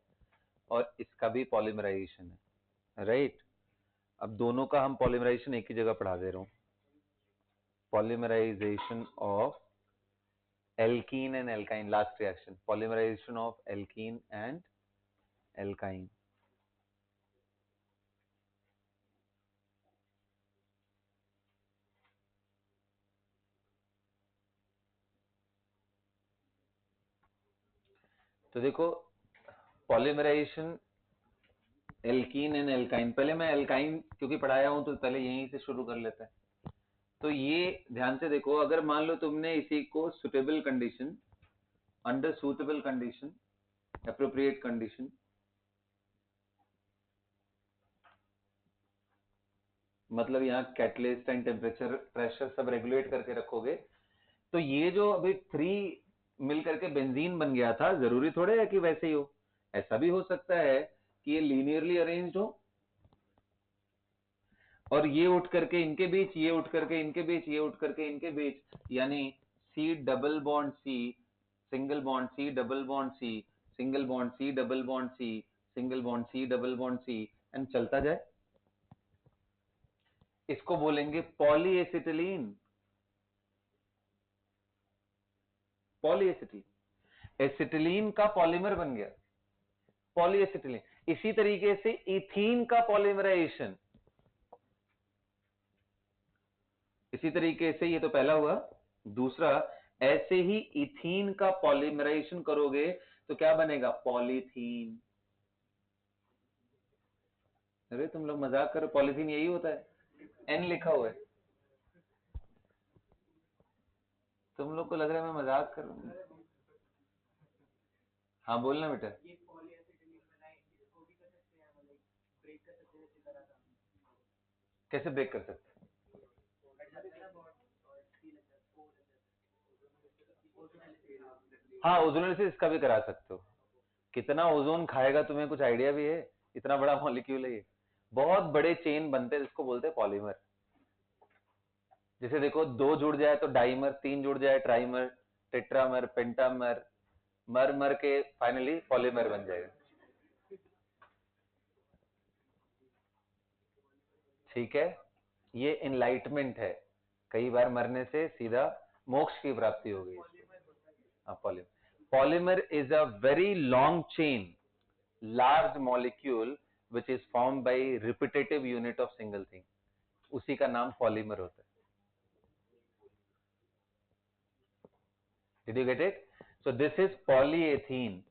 और इसका भी पॉलीमराइजेशन है, राइट? अब दोनों का हम पॉलीमराइजेशन एक ही जगह पढ़ा दे रहा हूं। Polymerization of alkene and alkyne, last reaction, polymerization of alkene and alkyne. तो देखो पॉलीमराइजेशन एल्कीन एंड एल्काइन, पहले मैं एल्काइन क्योंकि पढ़ाया हूं तो पहले यहीं से शुरू कर लेते हैं। तो ये ध्यान से देखो, अगर मान लो तुमने इसी को suitable condition, under suitable condition, appropriate condition, मतलब यहाँ कैटलिस्ट एंड टेम्परेचर प्रेशर सब रेगुलेट करके रखोगे, तो ये जो अभी 3 मिल करके बेंजीन बन गया था, जरूरी थोड़े है कि वैसे ही हो। ऐसा भी हो सकता है कि ये लीनियरली अरेंज्ड हो और ये उठ करके इनके बीच, ये उठ करके इनके बीच, ये उठ करके इनके बीच, यानी C double bond C single bond C double bond C single bond C double bond C single bond C double bond C and चलता जाए। इसको बोलेंगे पॉलीएसिटिलीन। पॉलीएसिटिलीन एसिटिलीन का पॉलीमर बन गया, पॉलीएसिटिलीन। इसी तरीके से इथीन का पॉलीमराइजेशन, इसी तरीके से, ये तो पहला हुआ। दूसरा, ऐसे ही इथीन का पॉलीमराइजेशन करोगे तो क्या बनेगा? पॉलीथीन। अरे तुम लोग मजाक करो, पॉलीथीन यही होता है। एन लिखा हुआ है। तुम लोग को लग रहा है मैं मजाक कर रहा हूँ। हाँ बोलना बेटा। कैसे ब्रेक कर सकते? हाँ, ओजोनोलिसिस इसका भी करा सकते हो। कितना ओजोन खाएगा तुम्हें कुछ आइडिया भी है? इतना बड़ा मॉलिक्यूल है ये। बहुत बड़े चेन बनते हैं जिसको बोलते हैं पॉलीमर। जैसे देखो, 2 जुड़ जाए तो डाइमर, 3 जुड़ जाए ट्राइमर, टेट्रामर, पेंटामर, मर मर के फाइनली पॉलीमर बन जाएगा। ठीक है, ये एनलाइटमेंट है। कई बार मरने से सीधा मोक्ष की प्राप्ति हो गई। Polymer, polymer is a very long chain large molecule which is form by repetitive unit of single thing, उसी का नाम पॉलीमर होता है। Did you get it? So this is polyethene,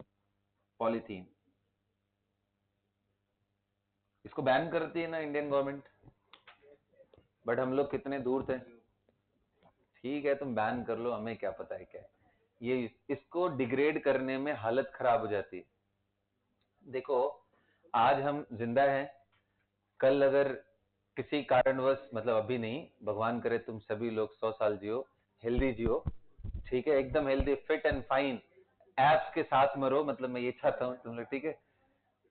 polythene. इसको बैन करती है ना इंडियन गवर्नमेंट, बट हम लोग कितने दूर थे। ठीक है, तुम बैन कर लो, हमें क्या पता है क्या है ये। इसको डिग्रेड करने में हालत खराब हो जाती है। देखो, आज हम जिंदा हैं, कल अगर किसी कारणवश, मतलब अभी नहीं, भगवान करे तुम सभी लोग 100 साल जियो, हेल्दी जियो, ठीक है, एकदम healthy fit and fine, abs के साथ मरो, मतलब मैं ये चाहता हूं तुम लोग, ठीक है।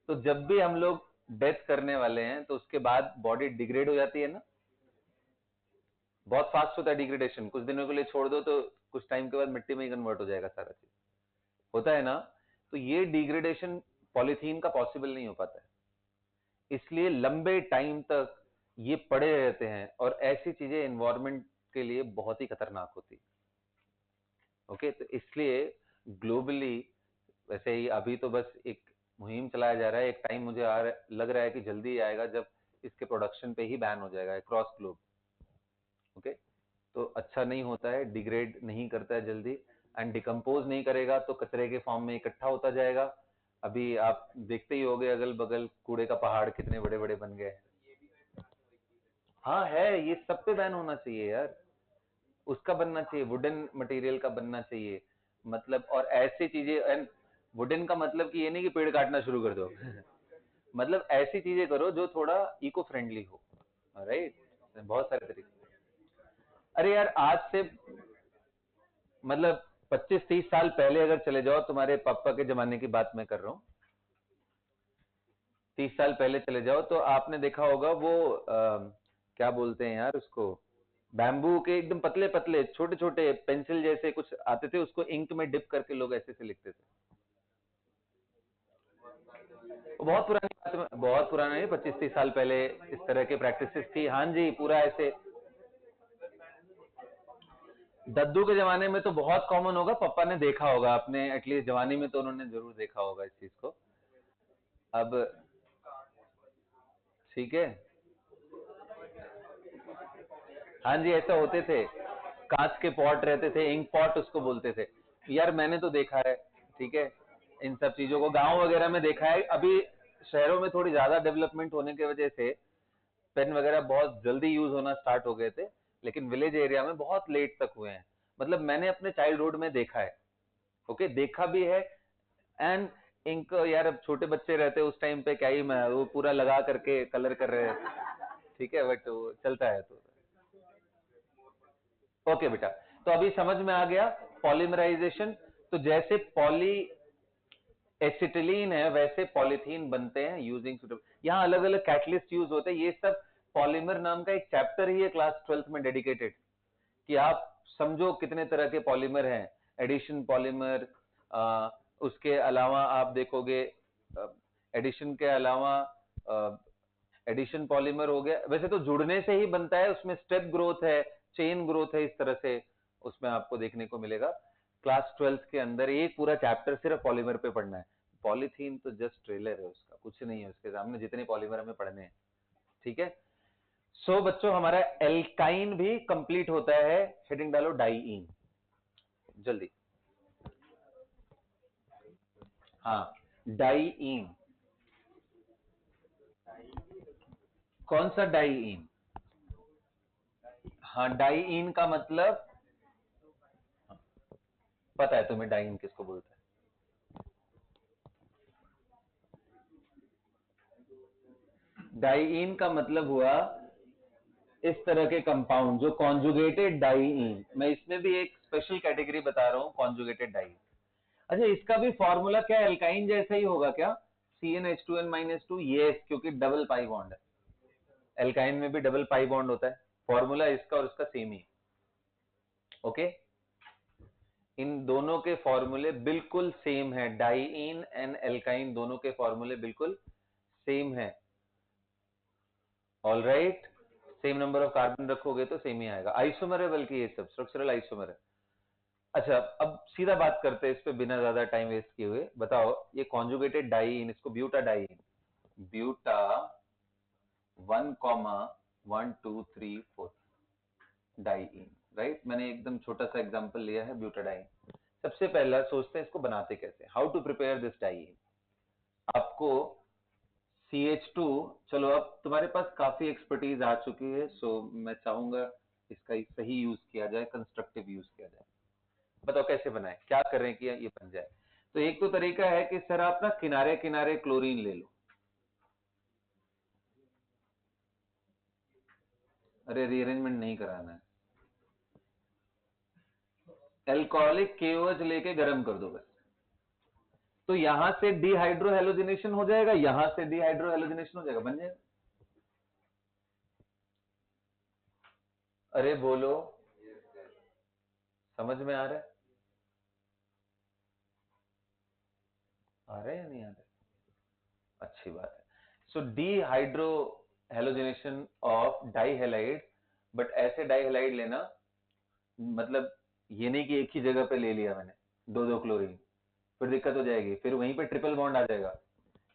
तो जब भी हम लोग डेथ करने वाले हैं तो उसके बाद बॉडी डिग्रेड हो जाती है ना, बहुत फास्ट होता है डिग्रेडेशन। कुछ दिनों के लिए छोड़ दो तो कुछ टाइम के बाद मिट्टी में ही कन्वर्ट हो जाएगा सारा चीज, होता है ना। तो ये डिग्रेडेशन पॉलीथीन का पॉसिबल नहीं हो पाता है, इसलिए लंबे टाइम तक ये पड़े रहते हैं, और ऐसी चीजें एनवायरमेंट के लिए बहुत ही खतरनाक होती। ओके, तो इसलिए ग्लोबली, वैसे ही अभी तो बस एक मुहिम चलाया जा रहा है, एक टाइम मुझे लग रहा है कि जल्दी आएगा जब इसके प्रोडक्शन पे ही बैन हो जाएगा अक्रॉस ग्लोब। ओके, तो अच्छा नहीं होता है, डिग्रेड नहीं करता है जल्दी, एंड डिकम्पोज नहीं करेगा तो कचरे के फॉर्म में इकट्ठा होता जाएगा। अभी आप देखते ही होंगे अगल बगल कूड़े का पहाड़ कितने बड़े बड़े बन गए। हाँ है, ये सब पे बैन होना चाहिए यार। उसका बनना चाहिए, वुडन मटेरियल का बनना चाहिए, मतलब, और ऐसी चीजें। एंड वुडन का मतलब कि ये नहीं कि पेड़ काटना शुरू कर दो मतलब ऐसी चीजें करो जो थोड़ा इको फ्रेंडली हो, राइट। बहुत सारे तरीके। अरे यार, आज से मतलब 25-30 साल पहले अगर चले जाओ, तुम्हारे पापा के जमाने की बात मैं कर रहा हूँ, 30 साल पहले चले जाओ तो आपने देखा होगा वो क्या बोलते हैं यार उसको, बैम्बू के एकदम पतले पतले छोटे छोटे पेंसिल जैसे कुछ आते थे, उसको इंक में डिप करके लोग ऐसे से लिखते थे। बहुत पुरानी बात है, बहुत पुराना नहीं, 25-30 साल पहले इस तरह की प्रैक्टिसेस थी। हाँ जी, पूरा ऐसे। दद्दू के जमाने में तो बहुत कॉमन होगा, पापा ने देखा होगा, अपने एटलीस्ट जवानी में तो उन्होंने जरूर देखा होगा इस चीज को। अब ठीक है, हाँ जी, ऐसा होते थे। कांच के पॉट रहते थे, इंक पॉट उसको बोलते थे। यार मैंने तो देखा है, ठीक है, इन सब चीजों को गांव वगैरह में देखा है। अभी शहरों में थोड़ी ज्यादा डेवलपमेंट होने की वजह से पेन वगैरह बहुत जल्दी यूज होना स्टार्ट हो गए थे, लेकिन विलेज एरिया में बहुत लेट तक हुए हैं। मतलब मैंने अपने चाइल्डहुड में देखा है, ओके, देखा भी है। एंड इंक, यार अब छोटे बच्चे रहते उस टाइम पे, क्या ही मैं वो पूरा लगा करके कलर कर रहे हैं, ठीक है, बट वो चलता है। तो ओके बेटा, तो अभी समझ में आ गया पॉलीमराइजेशन। तो जैसे पॉली एसिटिलीन है वैसे पॉलीथीन बनते हैं यूजिंग सुटेबल। यहाँ अलग अलग कैटलिस्ट यूज होते हैं, ये सब पॉलीमर नाम का एक चैप्टर ही है क्लास 12th में डेडिकेटेड, कि आप समझो कितने तरह के पॉलीमर हैं। एडिशन पॉलीमर, उसके अलावा आप देखोगे, एडिशन के अलावा एडिशन पॉलीमर हो गया। वैसे तो जुड़ने से ही बनता है, उसमें स्टेप ग्रोथ है, चेन ग्रोथ है, इस तरह से उसमें आपको देखने को मिलेगा। क्लास 12th के अंदर एक पूरा चैप्टर सिर्फ पॉलीमर पे पढ़ना है। पॉलीथीन तो जस्ट ट्रेलर है, उसका कुछ नहीं है उसके सामने, जितने पॉलीमर हमें पढ़ने हैं, ठीक है। सो बच्चों, हमारा एल्काइन भी कंप्लीट होता है, हेडिंग डालो डाइईन जल्दी। हाँ, डाइईन। कौन सा डाइईन? हाँ, डाइईन का मतलब पता है तुम्हें, डाइईन किसको बोलते हैं? डाइईन का मतलब हुआ इस तरह के कंपाउंड जो कॉन्जुगेटेड डाइईन। मैं इसमें भी एक स्पेशल कैटेगरी बता रहा हूं, कॉन्जुगेटेड डाइईन। अच्छा, इसका भी फॉर्मूला क्या एल्काइन जैसा ही होगा क्या? CnH2n-2, यस, क्योंकि डबल पाई बॉन्ड है। एल्काइन में भी डबल पाई बॉन्ड होता है। फॉर्मूला इसका और इसका सेम ही। ओके, इन दोनों के फॉर्मूले बिल्कुल सेम है। डाइईन एंड एल्काइन दोनों के फॉर्मूले बिल्कुल सेम है। All right, same number of carbon रखोगे तो सेम ही आएगा। आइसोमर है बल्कि ये सब स्ट्रक्चरल आइसोमर है। अच्छा, अब सीधा बात करते हैं इस पे बिना ज्यादा टाइम वेस्ट किए हुए। बताओ, ये कॉन्जुगेटेड डाइईन, इसको buta diene, buta 1,1,2,3,4 diene, right. मैंने एकदम छोटा सा एग्जांपल लिया है, ब्यूटाडाइन। सबसे पहला सोचते हैं इसको बनाते कैसे, how to prepare this diene. आपको CH2, चलो अब तुम्हारे पास काफी एक्सपर्टीज आ चुकी है, सो मैं चाहूंगा इसका सही यूज किया जाए, कंस्ट्रक्टिव यूज किया जाए। बताओ कैसे बनाए, क्या करें कि ये बन जाए। तो एक तो तरीका है कि सर आप ना किनारे किनारे क्लोरीन ले लो। अरे रीअरेंजमेंट नहीं कराना है, एल्कोहलिक KOH लेके गर्म कर दो बस। तो यहां से डिहाइड्रोहेलोजिनेशन हो जाएगा, यहां से डिहाइड्रोहेलोजिनेशन हो जाएगा, बन जाएगा। अरे बोलो, समझ में आ रहा है? आ रहा है या नहीं आ रहा है? अच्छी बात है। सो डिहाइड्रोहेलोजिनेशन ऑफ डाइहेलाइड, बट ऐसे डाइहेलाइड लेना, मतलब ये नहीं कि एक ही जगह पे ले लिया मैंने दो दो क्लोरीन, फिर दिक्कत हो जाएगी, फिर वहीं पे ट्रिपल बॉन्ड आ जाएगा।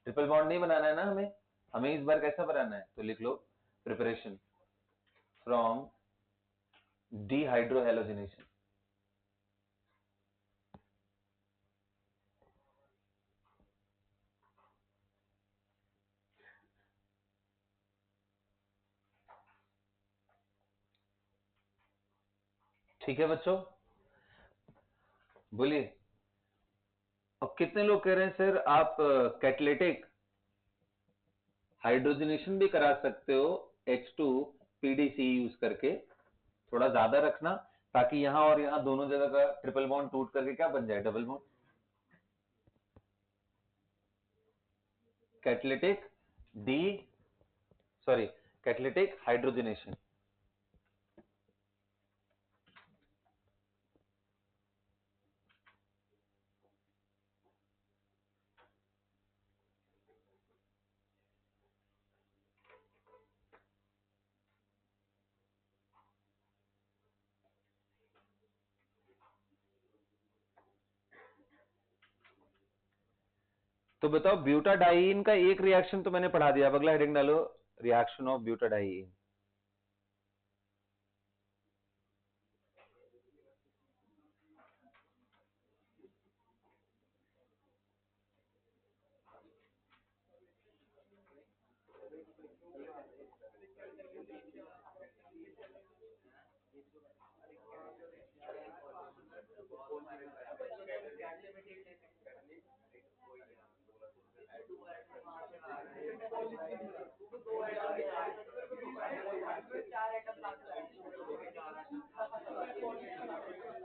ट्रिपल बॉन्ड नहीं बनाना है ना हमें। हमें इस बार कैसा बनाना है, तो लिख लो प्रिपरेशन फ्रॉम डिहाइड्रोहेलोजिनेशन। ठीक है बच्चों, बोलिए। अब कितने लोग कह रहे हैं सर आप कैटलिटिक हाइड्रोजनेशन भी करा सकते हो H2PDC यूज करके, थोड़ा ज्यादा रखना, ताकि यहां और यहां दोनों जगह का ट्रिपल बॉन्ड टूट करके क्या बन जाए, double bond. Catalytic D sorry catalytic hydrogenation. तो बताओ, ब्यूटाडाइन का एक रिएक्शन तो मैंने पढ़ा दिया, अब अगला हेडिंग डालो, रिएक्शन ऑफ ब्यूटाडाइन।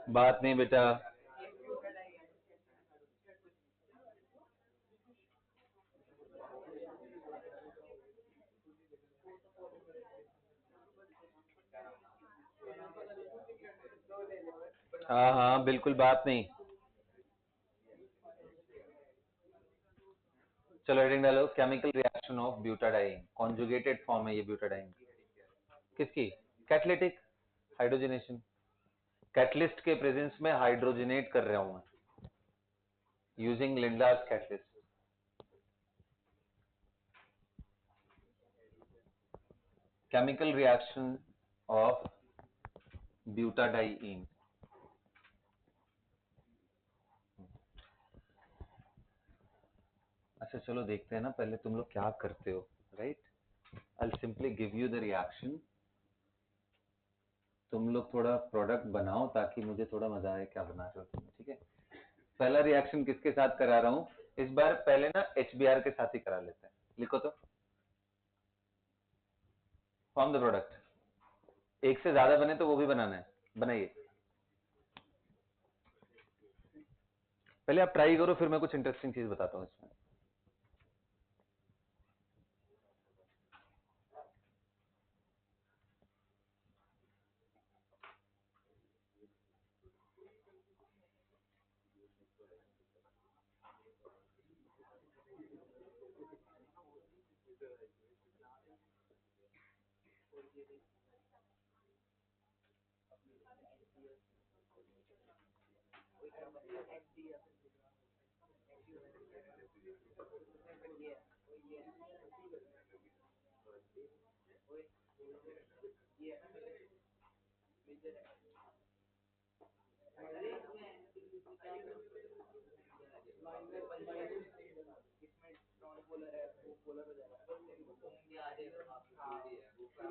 बात नहीं बेटा, हाँ हाँ बिल्कुल बात नहीं। चलो हेडिंग डालो, chemical reaction of butadiene, conjugated form है ये ब्यूटाडाइन। किसकी? Catalytic hydrogenation. कैटलिस्ट के प्रेजेंस में हाइड्रोजनेट कर रहा हूं मैं, using Lindlar's catalyst. Chemical reaction of butadiene. अच्छा चलो देखते हैं ना, पहले तुम लोग क्या करते हो, right. I'll simply give you the reaction तुम लोग थोड़ा प्रोडक्ट बनाओ ताकि मुझे थोड़ा मजा आए क्या बना रहे हो तुम, ठीक है। पहला रिएक्शन किसके साथ करा रहा हूं इस बार, पहले ना HBr के साथ ही करा लेते हैं। लिखो तो, फॉर्म द प्रोडक्ट। एक से ज्यादा बने तो वो भी बनाना है, बनाइए। पहले आप ट्राई करो, फिर मैं कुछ इंटरेस्टिंग चीज बताता हूँ इसमें।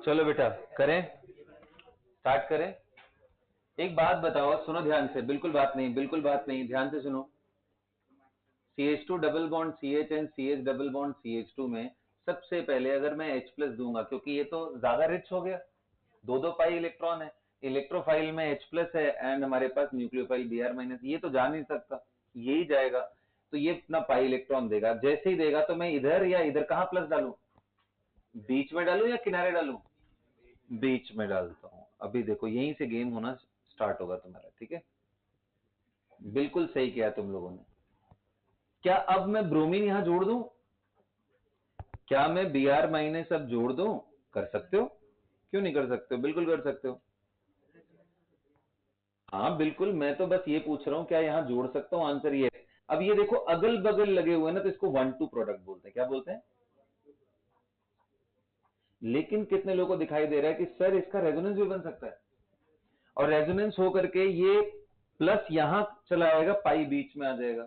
चलो बेटा करें, स्टार्ट करें। एक बात बताओ, सुनो ध्यान से, बिल्कुल बात नहीं, बिल्कुल बात नहीं, ध्यान से सुनो। CH2 double bond CH and CH double bond CH2 में सबसे पहले अगर मैं H प्लस दूंगा, क्योंकि ये तो ज्यादा रिच हो गया, दो दो पाई इलेक्ट्रॉन है, इलेक्ट्रोफाइल में H प्लस है एंड हमारे पास न्यूक्लियोफाइल Br माइनस, ये तो जा नहीं सकता, यही जाएगा, तो ये अपना पाई इलेक्ट्रॉन देगा। जैसे ही देगा तो मैं इधर या इधर कहां प्लस डालू, बीच में डालू या किनारे डालू, बीच में डालता हूं। अभी देखो यहीं से गेम होना स्टार्ट होगा तुम्हारा, ठीक है। बिल्कुल सही किया तुम लोगों ने। क्या अब मैं ब्रोमीन यहां जोड़ दूं, क्या मैं Br माइनस अब जोड़ दूं, कर सकते हो, क्यों नहीं कर सकते हो, बिल्कुल कर सकते हो। हाँ बिल्कुल, मैं तो बस ये पूछ रहा हूं क्या यहां जोड़ सकता हूं, आंसर ये है। अब ये देखो अगल बगल लगे हुए ना, तो इसको 1-2 प्रोडक्ट बोलते हैं, क्या बोलते हैं। लेकिन कितने लोगों को दिखाई दे रहा है कि सर इसका रेजोनेंस भी बन सकता है, और रेजोनेंस होकर के ये प्लस यहां चला आएगा, पाई बीच में आ जाएगा।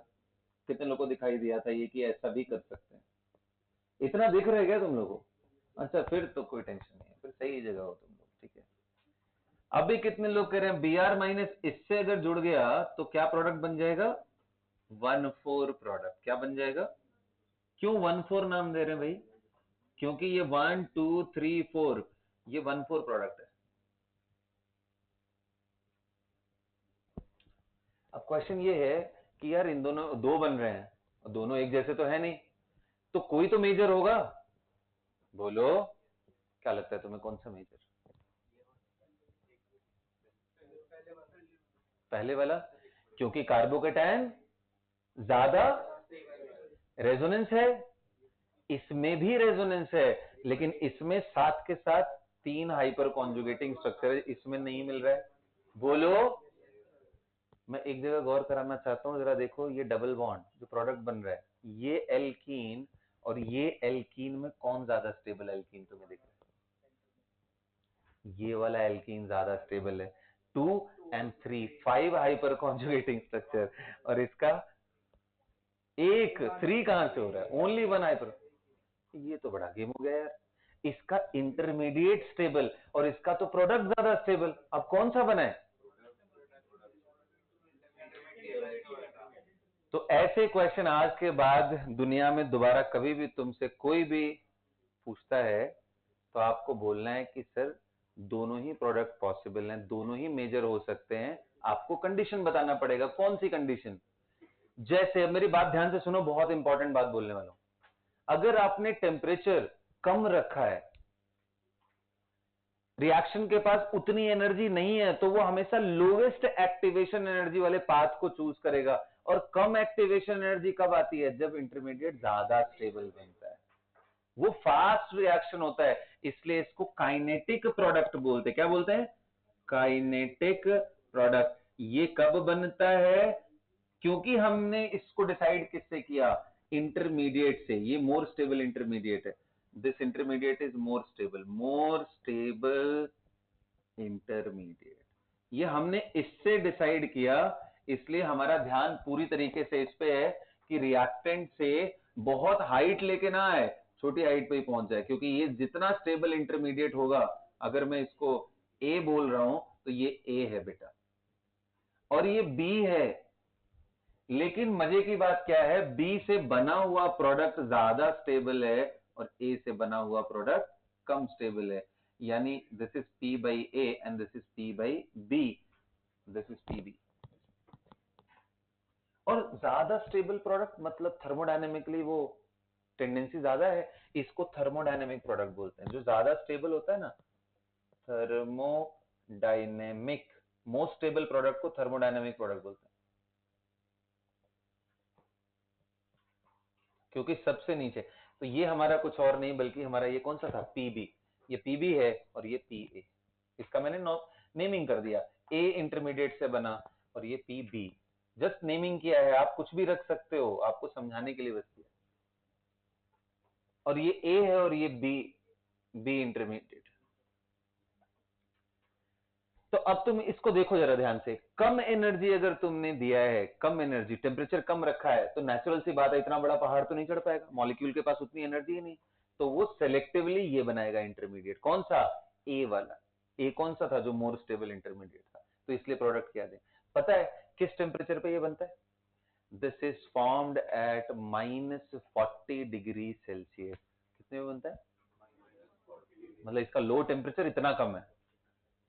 कितने लोगों को दिखाई दिया था ये कि ऐसा भी कर सकते हैं। इतना दिख रहा है क्या तुम लोगों को, अच्छा फिर तो कोई टेंशन नहीं है, फिर सही जगह हो तुम लोग, ठीक है। अभी कितने लोग कह रहे हैं Br माइनस इससे अगर जुड़ गया तो क्या प्रोडक्ट बन जाएगा, 1,4 प्रोडक्ट, क्या बन जाएगा। क्यों 1,4 नाम दे रहे हैं भाई, क्योंकि ये 1 2 3 4, ये 1,4 प्रोडक्ट है। अब क्वेश्चन ये है कि यार इन दोनों दो बन रहे हैं, दोनों एक जैसे तो है नहीं, तो कोई तो मेजर होगा, बोलो क्या लगता है तुम्हें, कौन सा मेजर। पहले वाला, क्योंकि कार्बोकेटायन ज्यादा रेजोनेंस है, इसमें भी रेजोनेंस है, लेकिन इसमें साथ के साथ 3 हाइपर कॉन्जुगेटिंग स्ट्रक्चर है, इसमें नहीं मिल रहा है। बोलो, मैं एक जगह गौर कराना चाहता हूं, जरा देखो ये डबल बॉन्ड जो प्रोडक्ट बन रहा है, ये एल्कीन और ये एल्कीन में कौन ज्यादा स्टेबल एल्कीन तुम्हें दिख रहा है, ये वाला एल्कीन ज्यादा स्टेबल है। 2 and 3, 5 हाइपर कॉन्जुगेटिंग स्ट्रक्चर, और इसका एक 3 कहां से हो रहा है, ओनली 1 हाइपर। ये तो बड़ा गेम हो गया यार, इसका इंटरमीडिएट स्टेबल और इसका तो प्रोडक्ट ज्यादा स्टेबल, अब कौन सा बना है। तो ऐसे क्वेश्चन आज के बाद दुनिया में दोबारा कभी भी तुमसे कोई भी पूछता है तो आपको बोलना है कि सर दोनों ही प्रोडक्ट पॉसिबल हैं, दोनों ही मेजर हो सकते हैं। आपको कंडीशन बताना पड़ेगा, कौन सी कंडीशन। जैसे मेरी बात ध्यान से सुनो, बहुत इंपॉर्टेंट बात बोलने वाला हूं। अगर आपने टेम्परेचर कम रखा है, रिएक्शन के पास उतनी एनर्जी नहीं है, तो वो हमेशा लोवेस्ट एक्टिवेशन एनर्जी वाले पाथ को चूज करेगा। और कम एक्टिवेशन एनर्जी कब आती है, जब इंटरमीडिएट ज्यादा स्टेबल बनता है, वो फास्ट रिएक्शन होता है, इसलिए इसको काइनेटिक प्रोडक्ट बोलते हैं। क्या बोलते हैं, काइनेटिक प्रोडक्ट। ये कब बनता है, क्योंकि हमने इसको डिसाइड किससे किया, इंटरमीडिएट से। ये मोर स्टेबल इंटरमीडिएट है, this intermediate is more stable intermediate, ये हमने इससे डिसाइड किया। इसलिए हमारा ध्यान पूरी तरीके से इस पे है कि रिएक्टेंट से बहुत हाइट लेके ना आए, छोटी हाइट पे ही पहुंच जाए, क्योंकि ये जितना स्टेबल इंटरमीडिएट होगा, अगर मैं इसको ए बोल रहा हूं तो ये ए है बेटा, और ये बी है। लेकिन मजे की बात क्या है, बी से बना हुआ प्रोडक्ट ज्यादा स्टेबल है और ए से बना हुआ प्रोडक्ट कम स्टेबल है। यानी this is P by A and this is P by B, this is P B. और ज्यादा स्टेबल प्रोडक्ट मतलब थर्मोडायनेमिकली वो टेंडेंसी ज्यादा है, इसको थर्मोडायनेमिक प्रोडक्ट बोलते हैं। जो ज्यादा स्टेबल होता है ना, थर्मोडायनेमिक, मोस्ट स्टेबल प्रोडक्ट को थर्मोडायनेमिक प्रोडक्ट बोलते हैं, क्योंकि सबसे नीचे। तो ये हमारा कुछ और नहीं बल्कि हमारा ये कौन सा था, पीबी। ये पीबी है और ये पीए। इसका मैंने नेमिंग कर दिया, ए इंटरमीडिएट से बना और ये पीबी। जस्ट नेमिंग किया है, आप कुछ भी रख सकते हो, आपको समझाने के लिए बस किया। और ये ए है और ये बी, बी इंटरमीडिएट। तो अब तुम इसको देखो जरा ध्यान से, कम एनर्जी अगर तुमने दिया है, कम एनर्जी, टेम्परेचर कम रखा है, तो नेचुरल सी बात है इतना बड़ा पहाड़ तो नहीं चढ़ पाएगा, मॉलिक्यूल के पास उतनी एनर्जी ही नहीं। तो वो सेलेक्टिवली ये बनाएगा इंटरमीडिएट। कौन सा, ए वाला। ए कौन सा था, जो मोर स्टेबल इंटरमीडिएट था। तो इसलिए प्रोडक्ट क्या दे, पता है किस टेम्परेचर पे ये बनता है? This is formed at -40 degree Celsius. कितने में बनता है? मतलब इसका लो टेम्परेचर इतना कम है।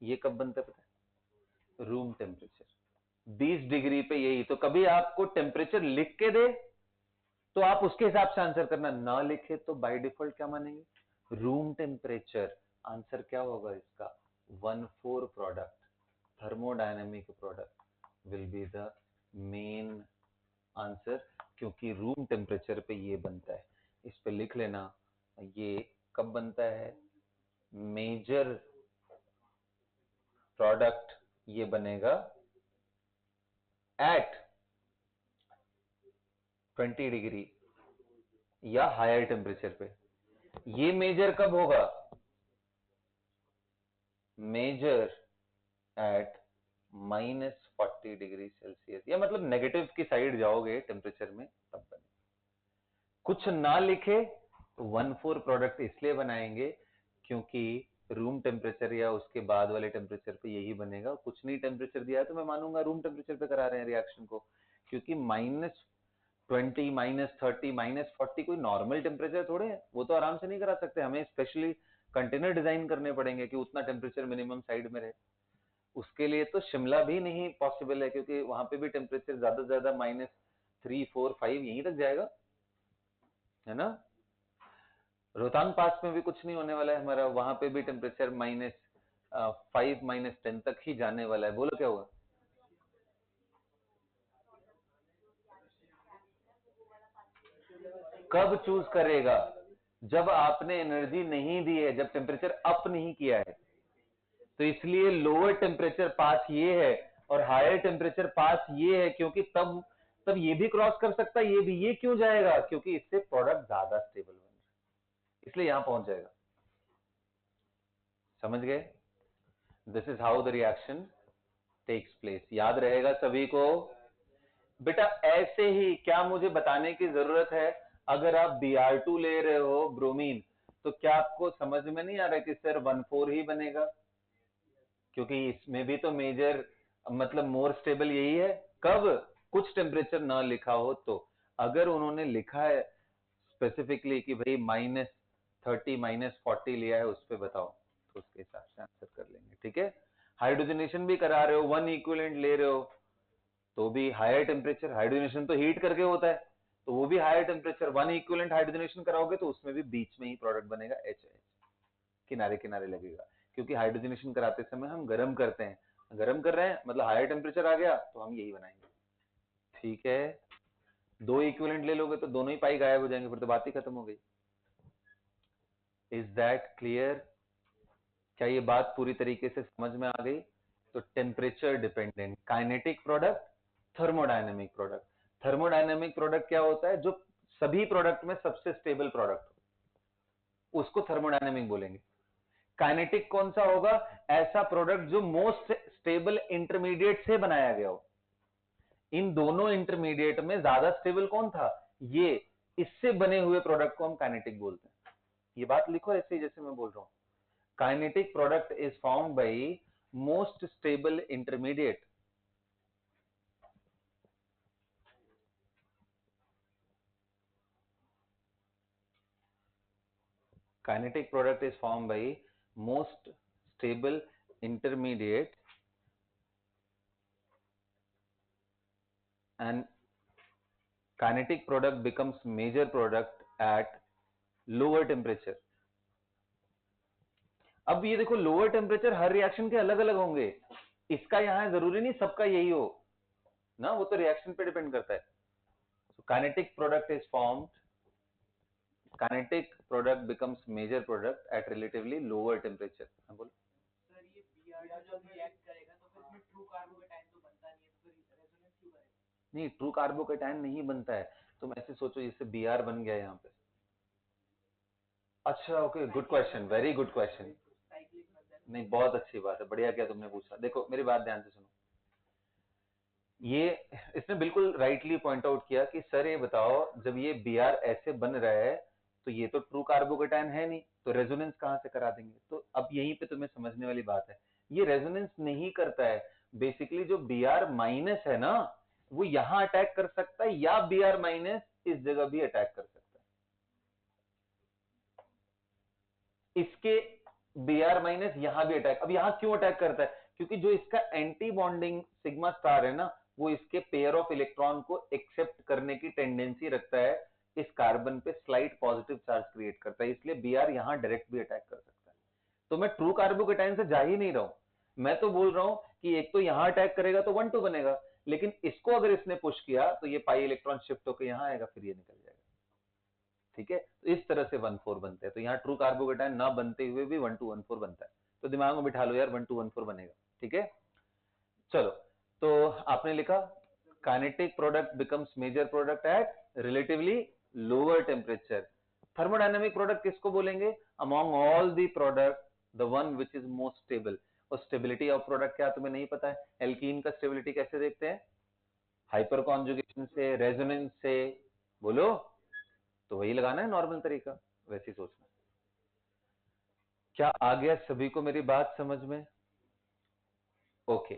ये कब बनता है पता है? रूम टेम्परेचर 20 डिग्री पे। यही तो, कभी आपको टेम्परेचर लिख के दे तो आप उसके हिसाब से आंसर करना, ना लिखे तो बाय डिफॉल्ट क्या मानेंगे, रूम टेम्परेचर। आंसर क्या होगा इसका, 1,4 product, thermodynamic product will be the main answer, क्योंकि रूम टेम्परेचर पे ये बनता है। इस पे लिख लेना, ये कब बनता है, मेजर प्रोडक्ट ये बनेगा एट 20 डिग्री या हायर टेम्परेचर पे। ये मेजर कब होगा, मेजर एट -40 डिग्री सेल्सियस, या मतलब नेगेटिव की साइड जाओगे टेम्परेचर में तब बने। कुछ ना लिखे तो 1,4 प्रोडक्ट इसलिए बनाएंगे क्योंकि रूम टेम्परेचर या उसके बाद वाले टेम्परेचर पे यही बनेगा। कुछ नहीं टेम्परेचर दिया है तो मैं मानूंगा रूम टेम्परेचर पे करा रहे हैं रिएक्शन को, क्योंकि -20, -30, -40 कोई नॉर्मल टेम्परेचर थोड़े है। वो तो आराम से नहीं करा सकते, हमें स्पेशली कंटेनर डिजाइन करने पड़ेंगे कि उतना टेम्परेचर मिनिमम साइड में रहे। उसके लिए तो शिमला भी नहीं पॉसिबल है, क्योंकि वहां पे भी टेम्परेचर ज्यादा से ज्यादा -3, 4, 5 यहीं तक जाएगा, है ना। रोहतांग पास में भी कुछ नहीं होने वाला है हमारा, वहां पे भी टेम्परेचर -5, -10 तक ही जाने वाला है। बोलो क्या हुआ? कब चूज करेगा, जब आपने एनर्जी नहीं दी है, जब टेम्परेचर अप नहीं किया है। तो इसलिए लोअर टेम्परेचर पास ये है और हायर टेम्परेचर पास ये है, क्योंकि तब तब ये भी क्रॉस कर सकता है, ये भी। ये क्यों जाएगा, क्योंकि इससे प्रोडक्ट ज्यादा स्टेबल बन रहा है, इसलिए यहां पहुंच जाएगा। समझ गए? This is how the reaction takes place. याद रहेगा सभी को बेटा। ऐसे ही क्या मुझे बताने की जरूरत है, अगर आप Br2 ले रहे हो ब्रोमीन, तो क्या आपको समझ में नहीं आ रहा कि सर 1,4 ही बनेगा, क्योंकि इसमें भी तो मेजर मतलब मोर स्टेबल यही है। कब, कुछ टेम्परेचर ना लिखा हो तो। अगर उन्होंने लिखा है स्पेसिफिकली कि भाई -30, -40 लिया है, उस पर बताओ, तो उसके हिसाब से आंसर कर लेंगे। ठीक है। हाइड्रोजनेशन भी करा रहे हो, 1 इक्विवेलेंट ले रहे हो, तो भी हायर टेम्परेचर, हाइड्रोजनेशन तो हीट करके होता है, तो वो भी हायर टेम्परेचर। 1 इक्विवेलेंट हाइड्रोजनेशन कराओगे तो उसमें भी बीच में ही प्रोडक्ट बनेगा एच, किनारे किनारे लगेगा, क्योंकि हाइड्रोजनेशन कराते समय हम गर्म करते हैं, गर्म कर रहे हैं मतलब हायर टेम्परेचर आ गया तो हम यही बनाएंगे। ठीक है। 2 इक्विवेलेंट ले लोगे तो दोनों ही पाई गायब हो जाएंगे, फिर तो बात ही खत्म हो गई। Is that clear? क्या ये बात पूरी तरीके से समझ में आ गई? तो temperature dependent kinetic product, thermodynamic product. Thermodynamic product क्या होता है, जो सभी प्रोडक्ट में सबसे स्टेबल प्रोडक्ट, उसको थर्मोडायनेमिक बोलेंगे। काइनेटिक कौन सा होगा, ऐसा प्रोडक्ट जो मोस्ट स्टेबल इंटरमीडिएट से बनाया गया हो। इन दोनों इंटरमीडिएट में ज्यादा स्टेबल कौन था, ये। इससे बने हुए प्रोडक्ट को हम काइनेटिक बोलते हैं। ये बात लिखो ऐसे ही जैसे मैं बोल रहा हूं। Kinetic product is formed by most stable intermediate, kinetic product is formed by most stable intermediate and kinetic product becomes major product at lower temperature. अब ये देखो लोअर टेम्परेचर हर रिएक्शन के अलग अलग होंगे, इसका यहां जरूरी नहीं सबका यही हो ना, वो तो रिएक्शन पे डिपेंड करता है. So kinetic product is formed, kinetic product becomes major product at relatively lower temperature. हाँ बोलो. सर ये बीआर जब रिएक्ट करेगा तो फिर इसमें ट्रू कार्बोकेटाइन तो बनता नहीं है, तो फिर रेजोनेंस क्यों करेगा? नहीं, ट्रू कार्बोकेटाइन नहीं बनता है, तुम ऐसे सोचो जैसे बीआर बन गया यहाँ पे. अच्छा, okay, good question, very good question. नहीं, बहुत अच्छी बात है, बढ़िया किया तुमने पूछा. देखो मेरी बात ध्यान से सुनो, ये इसने बिल्कुल राइटली पॉइंट आउट किया कि सर ये बताओ जब ये बीआर ऐसे बन रहा है तो ये तो ट्रू कार्बोकेटाइन है नहीं, तो रेजोनेंस कहां से करा देंगे. तो अब यहीं पे तुम्हें समझने वाली बात है, ये रेजोनेंस नहीं करता है. बेसिकली जो बीआर माइनस है ना, वो यहां अटैक कर सकता है या बीआर माइनस इस जगह भी अटैक कर सकता है. इसके बीआर माइनस यहां भी अटैक. अब यहां क्यों अटैक करता है, क्योंकि जो इसका एंटी बॉन्डिंग सिग्मा स्टार है ना, वो इसके पेयर ऑफ इलेक्ट्रॉन को एक्सेप्ट करने की टेंडेंसी रखता है, इस कार्बन पे स्लाइट पॉजिटिव चार्ज क्रिएट करता है, इसलिए बीआर यहां डायरेक्ट भी अटैक कर सकता है. तो मैं ट्रू कार्बोकेटाइन से जा ही नहीं रहा हूं, मैं तो बोल रहा हूं कि एक तो यहां अटैक करेगा तो 1-2 बनेगा, लेकिन इसको अगर इसने पुश किया तो ये पाई इलेक्ट्रॉन शिफ्ट होकर यहां आएगा, फिर ये निकल जाएगा. ठीक है, तो इस तरह से 1-4 बनते हैं. तो यहाँ ट्रू कार्बोकेटाइन ना बनते हुए भी 1-2-1-4 बनता है. तो दिमाग में बिठा लो यार, 1-2-1-4 बनेगा. ठीक है, चलो. तो आपने लिखा kinetic product becomes major product at relatively lower temperature. Thermodynamic product किसको बोलेंगे, among all the product the one which is most stable. और स्टेबिलिटी ऑफ प्रोडक्ट क्या तुम्हें नहीं पता है, एल्कीन का स्टेबिलिटी कैसे देखते हैं, हाइपर कॉन्जुगेशन से, रेजोनेंस से, बोलो. तो वही लगाना है नॉर्मल तरीका, वैसे ही सोचना. क्या आ गया सभी को मेरी बात समझ में? Okay,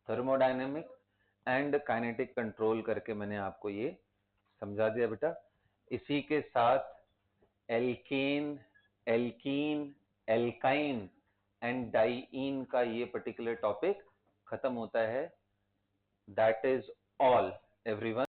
thermodynamic and kinetic control करके मैंने आपको ये समझा दिया बेटा. इसी के साथ alkane, alkene, alkyne and diene का ये पर्टिकुलर टॉपिक खत्म होता है. That is all everyone.